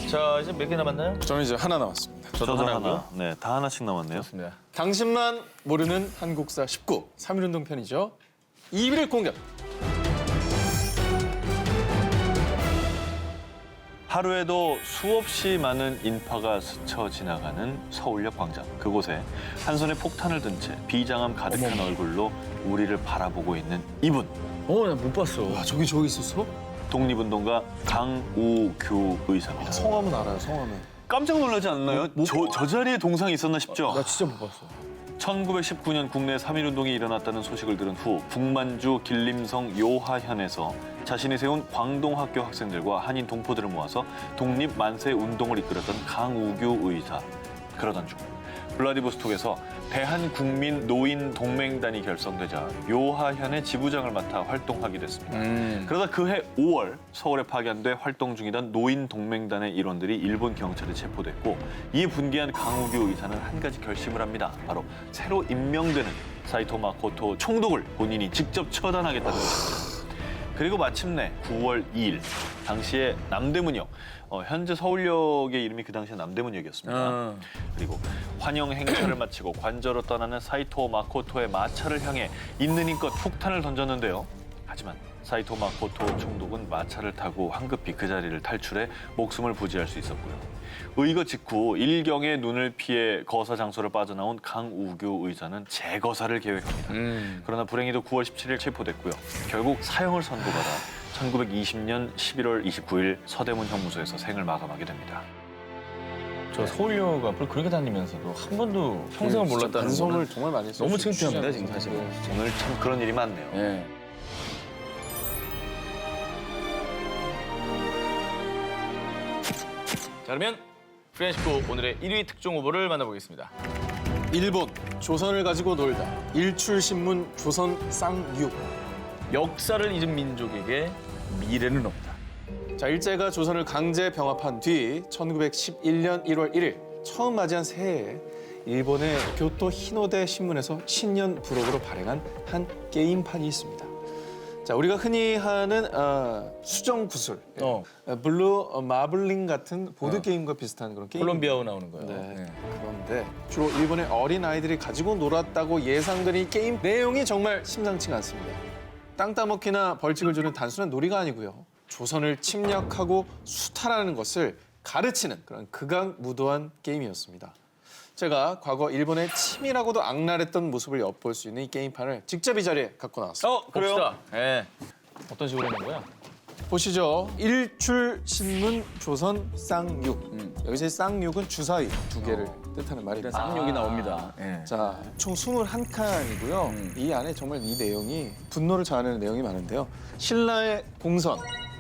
자, 이제 몇 개 남았나요? 저는 이제 하나 남았습니다. 저도 하나고요. 네, 다 하나씩 남았네요. 좋습니다. 당신만 모르는 한국사 19, 3.1운동 편이죠. 2위를 공격. 하루에도 수없이 많은 인파가 스쳐 지나가는 서울역 광장. 그곳에 한 손에 폭탄을 든 채 비장함 가득한 얼굴로 우리를 바라보고 있는 이분. 나 못 봤어. 와, 저기 있었어? 독립운동가 강우규 의사입니다. 성함은 알아요, 성함은. 깜짝 놀라지 않나요? 저 자리에 동상이 있었나 싶죠? 나 진짜 못 봤어. 1919년 국내 3.1운동이 일어났다는 소식을 들은 후 북만주 길림성 요하현에서 자신이 세운 광동학교 학생들과 한인 동포들을 모아서 독립 만세 운동을 이끌었던 강우규 의사. 그러던 중 블라디보스톡에서 대한국민 노인 동맹단이 결성되자 요하현의 지부장을 맡아 활동하게 됐습니다. 그러다 그해 5월 서울에 파견돼 활동 중이던 노인 동맹단의 일원들이 일본 경찰에 체포됐고 이에 분개한 강우규 의사는 한 가지 결심을 합니다. 바로 새로 임명되는 사이토 마코토 총독을 본인이 직접 처단하겠다는 것입니다. 그리고 마침내 9월 2일 당시에 남대문역, 현재 서울역의 이름이 그 당시에 남대문역이었습니다. 그리고 환영 행사를 마치고 관저로 떠나는 사이토 마코토의 마차를 향해 있는 힘껏 폭탄을 던졌는데요. 하지만 사이토 마코토 총독은 마차를 타고 황급히 그 자리를 탈출해 목숨을 부지할 수 있었고요. 의거 직후 일경의 눈을 피해 거사 장소를 빠져나온 강우규 의사는 재거사를 계획합니다. 그러나 불행히도 9월 17일 체포됐고요. 결국 사형을 선고받아 1920년 11월 29일 서대문 형무소에서 생을 마감하게 됩니다. 저 서울역 앞을 그렇게 다니면서도 한 번도 평생을 몰랐다는 반성을 거는 정말 많이 했어요. 너무 창피합니다, 지금 사실. 오늘 참 그런 일이 많네요. 예. 자, 그러면 프렌시포 오늘의 1위 특종 후보를 만나보겠습니다. 일본, 조선을 가지고 놀다. 일출신문 조선 쌍육. 역사를 잊은 민족에게 미래는 없다. 자, 일제가 조선을 강제 병합한 뒤 1911년 1월 1일 처음 맞이한 새해에 일본의 교토 히노대 신문에서 신년 부록으로 발행한 한 게임판이 있습니다. 자, 우리가 흔히 하는 수정 구슬, 블루 마블링 같은 보드 게임과 비슷한 그런 게임. 콜롬비아오 나오는 거예요. 네. 그런데 주로 일본의 어린 아이들이 가지고 놀았다고 예상되는 이 게임 내용이 정말 심상치가 않습니다. 땅 따먹기나 벌칙을 주는 단순한 놀이가 아니고요. 조선을 침략하고 수탈하는 것을 가르치는 그런 극악무도한 게임이었습니다. 제가 과거 일본의 치밀하고도 악랄했던 모습을 엿볼 수 있는 이 게임판을 직접 이 자리에 갖고 나왔습니다. 그래요? 예. 어떤 식으로 하는 거야? 보시죠. 일출신문 조선 쌍육. 여기서 쌍육은 주사위 두 개를 뜻하는 말입니다. 쌍욕이 나옵니다. 예. 자, 총 21칸이고요. 이 안에 정말 이 내용이 분노를 자아내는 내용이 많은데요. 신라의 공선,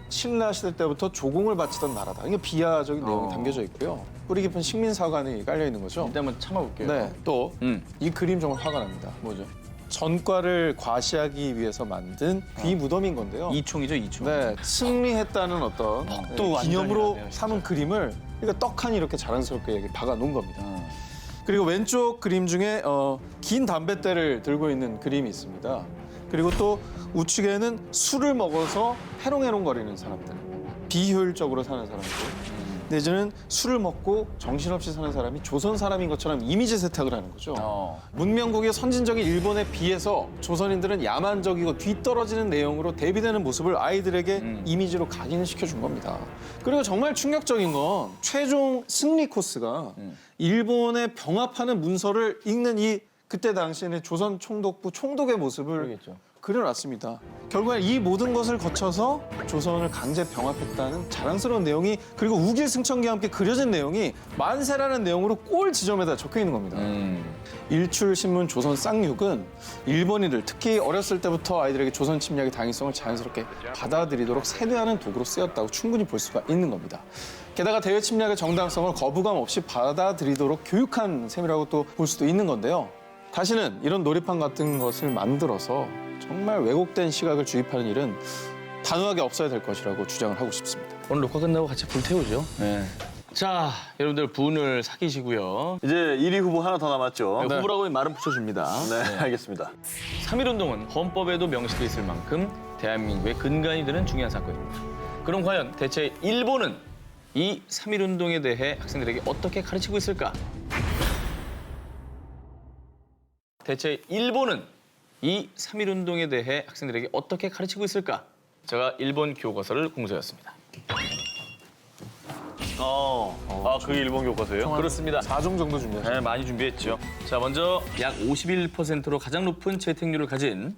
신라 시대 때부터 조공을 바치던 나라다. 이게 비하적인 내용이 담겨져 있고요. 뿌리 깊은 식민사관이 깔려 있는 거죠. 일단 한번 참아볼게요. 네, 또 이 그림 정말 화가 납니다. 뭐죠? 전과를 과시하기 위해서 만든 귀 무덤인 건데요. 이총이죠, 이총. 네, 승리했다는 어떤 또 기념으로 완전이라네요, 진짜. 삼은 그림을 그러니까 떡하니 이렇게 자랑스럽게 여기 박아 놓은 겁니다. 그리고 왼쪽 그림 중에 긴 담뱃대를 들고 있는 그림이 있습니다. 그리고 또 우측에는 술을 먹어서 해롱해롱거리는 사람들, 비효율적으로 사는 사람들, 내지는 술을 먹고 정신없이 사는 사람이 조선 사람인 것처럼 이미지 세탁을 하는 거죠. 문명국의 선진적인 일본에 비해서 조선인들은 야만적이고 뒤떨어지는 내용으로 대비되는 모습을 아이들에게 이미지로 각인을 시켜준 겁니다. 그리고 정말 충격적인 건 최종 승리 코스가 일본에 병합하는 문서를 읽는 이 그때 당시에는 조선 총독부 총독의 모습을 그려놨습니다. 결국엔 이 모든 것을 거쳐서 조선을 강제 병합했다는 자랑스러운 내용이 그리고 우길승천기와 함께 그려진 내용이 만세라는 내용으로 꼴 지점에다 적혀 있는 겁니다. 일출신문 조선 쌍육은 일본인들 특히 어렸을 때부터 아이들에게 조선 침략의 당위성을 자연스럽게 받아들이도록 세뇌하는 도구로 쓰였다고 충분히 볼 수가 있는 겁니다. 게다가 대외 침략의 정당성을 거부감 없이 받아들이도록 교육한 셈이라고 또 볼 수도 있는 건데요. 다시는 이런 놀이판 같은 것을 만들어서 정말 왜곡된 시각을 주입하는 일은 단호하게 없어야 될 것이라고 주장을 하고 싶습니다. 오늘 녹화 끝나고 같이 불 태우죠. 네. 자, 여러분들 분을 사귀시고요. 이제 1위 후보 하나 더 남았죠. 네. 후보라고 말은 붙여줍니다. 네, 알겠습니다. 3.1운동은 헌법에도 명시돼 있을 만큼 대한민국의 근간이 되는 중요한 사건입니다. 그럼 과연 대체 일본은 이 3.1운동에 대해 학생들에게 어떻게 가르치고 있을까? 대체 일본은 이 3.1운동에 대해 학생들에게 어떻게 가르치고 있을까? 제가 일본 교과서를 공부했습니다. 그게 일본 교과서예요? 그렇습니다. 4종 정도 준비하셨습니다. 네, 많이 준비했죠. 자, 먼저 약 51%로 가장 높은 채택률을 가진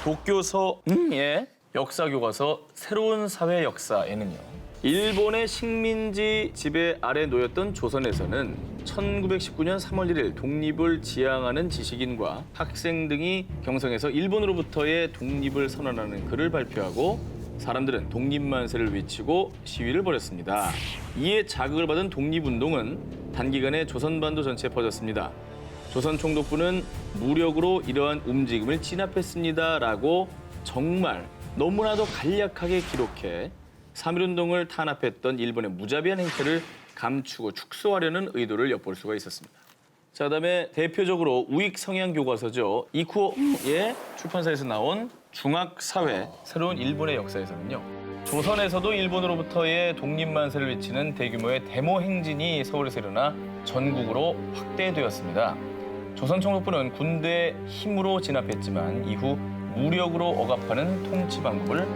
도쿄서의 역사 교과서 새로운 사회 역사에는요. 일본의 식민지 지배 아래 놓였던 조선에서는 1919년 3월 1일 독립을 지향하는 지식인과 학생 등이 경성에서 일본으로부터의 독립을 선언하는 글을 발표하고 사람들은 독립만세를 외치고 시위를 벌였습니다. 이에 자극을 받은 독립운동은 단기간에 조선반도 전체에 퍼졌습니다. 조선총독부는 무력으로 이러한 움직임을 진압했습니다라고 정말 너무나도 간략하게 기록해 3.1운동을 탄압했던 일본의 무자비한 행태를 감추고 축소하려는 의도를 엿볼 수가 있었습니다. 자, 그다음에 대표적으로 우익 성향 교과서죠. 이쿠오의 출판사에서 나온 중학사회, 새로운 일본의 역사에서는요. 조선에서도 일본으로부터의 독립만세를 외치는 대규모의 데모 행진이 서울에서 일어나 전국으로 확대되었습니다. 조선총독부는 군대의 힘으로 진압했지만 이후 무력으로 억압하는 통치 방법을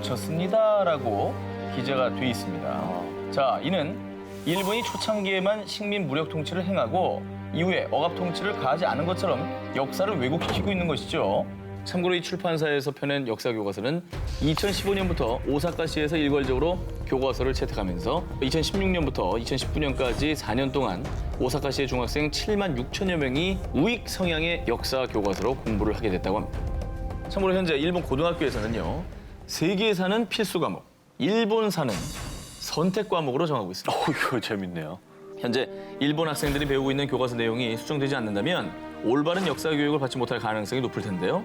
고쳤습니다라고 기재가 돼 있습니다. 자, 이는 일본이 초창기에만 식민 무력 통치를 행하고 이후에 억압 통치를 가하지 않은 것처럼 역사를 왜곡시키고 있는 것이죠. 참고로 이 출판사에서 펴낸 역사 교과서는 2015년부터 오사카시에서 일괄적으로 교과서를 채택하면서 2016년부터 2019년까지 4년 동안 오사카시의 중학생 7만 6천여 명이 우익 성향의 역사 교과서로 공부를 하게 됐다고 합니다. 참고로 현재 일본 고등학교에서는요, 세계사는 필수 과목, 일본사는 선택 과목으로 정하고 있습니다. 이거 재밌네요. 현재 일본 학생들이 배우고 있는 교과서 내용이 수정되지 않는다면 올바른 역사 교육을 받지 못할 가능성이 높을 텐데요.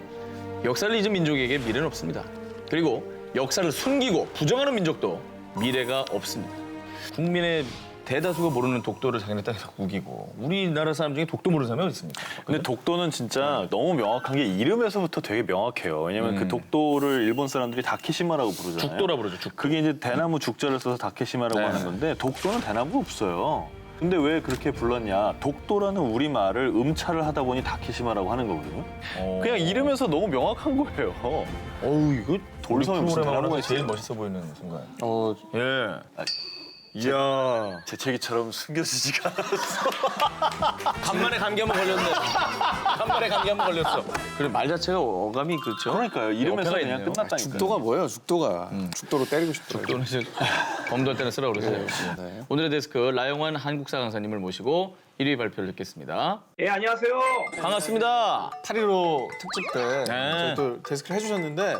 역사를 잊은 민족에게 미래는 없습니다. 그리고 역사를 숨기고 부정하는 민족도 미래가 없습니다. 국민의 대다수가 모르는 독도를 자기네 땅에서 우기고 우리나라 사람 중에 독도 모르는 사람이 어디 있습니까? 근데 독도는 진짜 너무 명확한 게 이름에서부터 되게 명확해요. 왜냐면 그 독도를 일본 사람들이 다케시마라고 부르잖아요. 죽도라 부르죠. 죽도. 그게 이제 대나무 죽자를 써서 다케시마라고 하는 건데 독도는 대나무가 없어요. 근데 왜 그렇게 불렀냐? 독도라는 우리말을 음차를 하다 보니 다케시마라고 하는 거거든요. 그냥 이름에서 너무 명확한 거예요. 어우, 이거 돌섬에 무슨 대나무가 제일 있어요? 멋있어 보이는 순간. 예. 이야. 재채기처럼 숨겨지지가 않았어. 간만에 감기 한번 걸렸네. 간만에 감기 한번 걸렸어. 그래, 말 자체가 어감이 그렇죠. 그러니까요. 이름에서 어폐가 그냥 있네요. 끝났다니까요. 죽도가 뭐예요? 죽도가. 죽도로 때리고 싶더라고요. 또는 이제 검도할 때는 쓰라고 그러세요. 네. 오늘의 데스크 라영환 한국사 강사님을 모시고 1위 발표를 듣겠습니다. 예, 안녕하세요. 반갑습니다. 8.15 특집 때 네. 또 데스크를 해주셨는데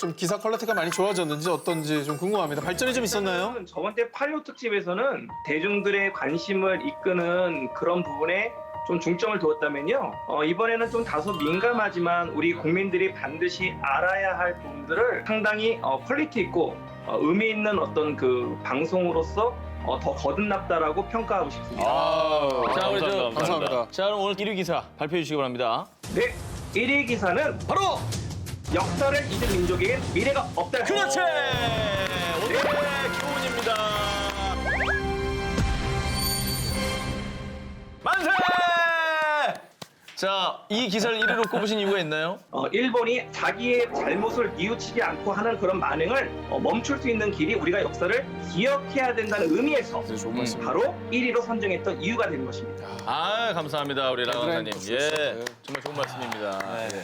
좀 기사 퀄리티가 많이 좋아졌는지 어떤지 좀 궁금합니다. 발전이 좀 있었나요? 저번 때 8.15 특집에서는 대중들의 관심을 이끄는 그런 부분에 좀 중점을 두었다면요. 이번에는 좀 다소 민감하지만 우리 국민들이 반드시 알아야 할 부분들을 상당히 퀄리티 있고 의미 있는 어떤 그 방송으로서 더 거듭났다라고 평가하고 싶습니다. 자, 우리 저 감사합니다. 자, 그럼 오늘 1위 기사 발표해 주시기 바랍니다. 네, 1위 기사는 바로 역사를 잊은 민족에겐 미래가 없다. 그렇지! 오늘의 교훈입니다. 만세! 자, 이 기사를 1위로 꼽으신 이유가 있나요? 일본이 자기의 잘못을 뉘우치지 않고 하는 그런 만행을 멈출 수 있는 길이 우리가 역사를 기억해야 된다는 의미에서 좋은 말씀. 바로 1위로 선정했던 이유가 되는 것입니다. 아, 감사합니다. 우리 라 강사님. 헤드라인 예, 좋았어요. 정말 좋은 말씀입니다. 예.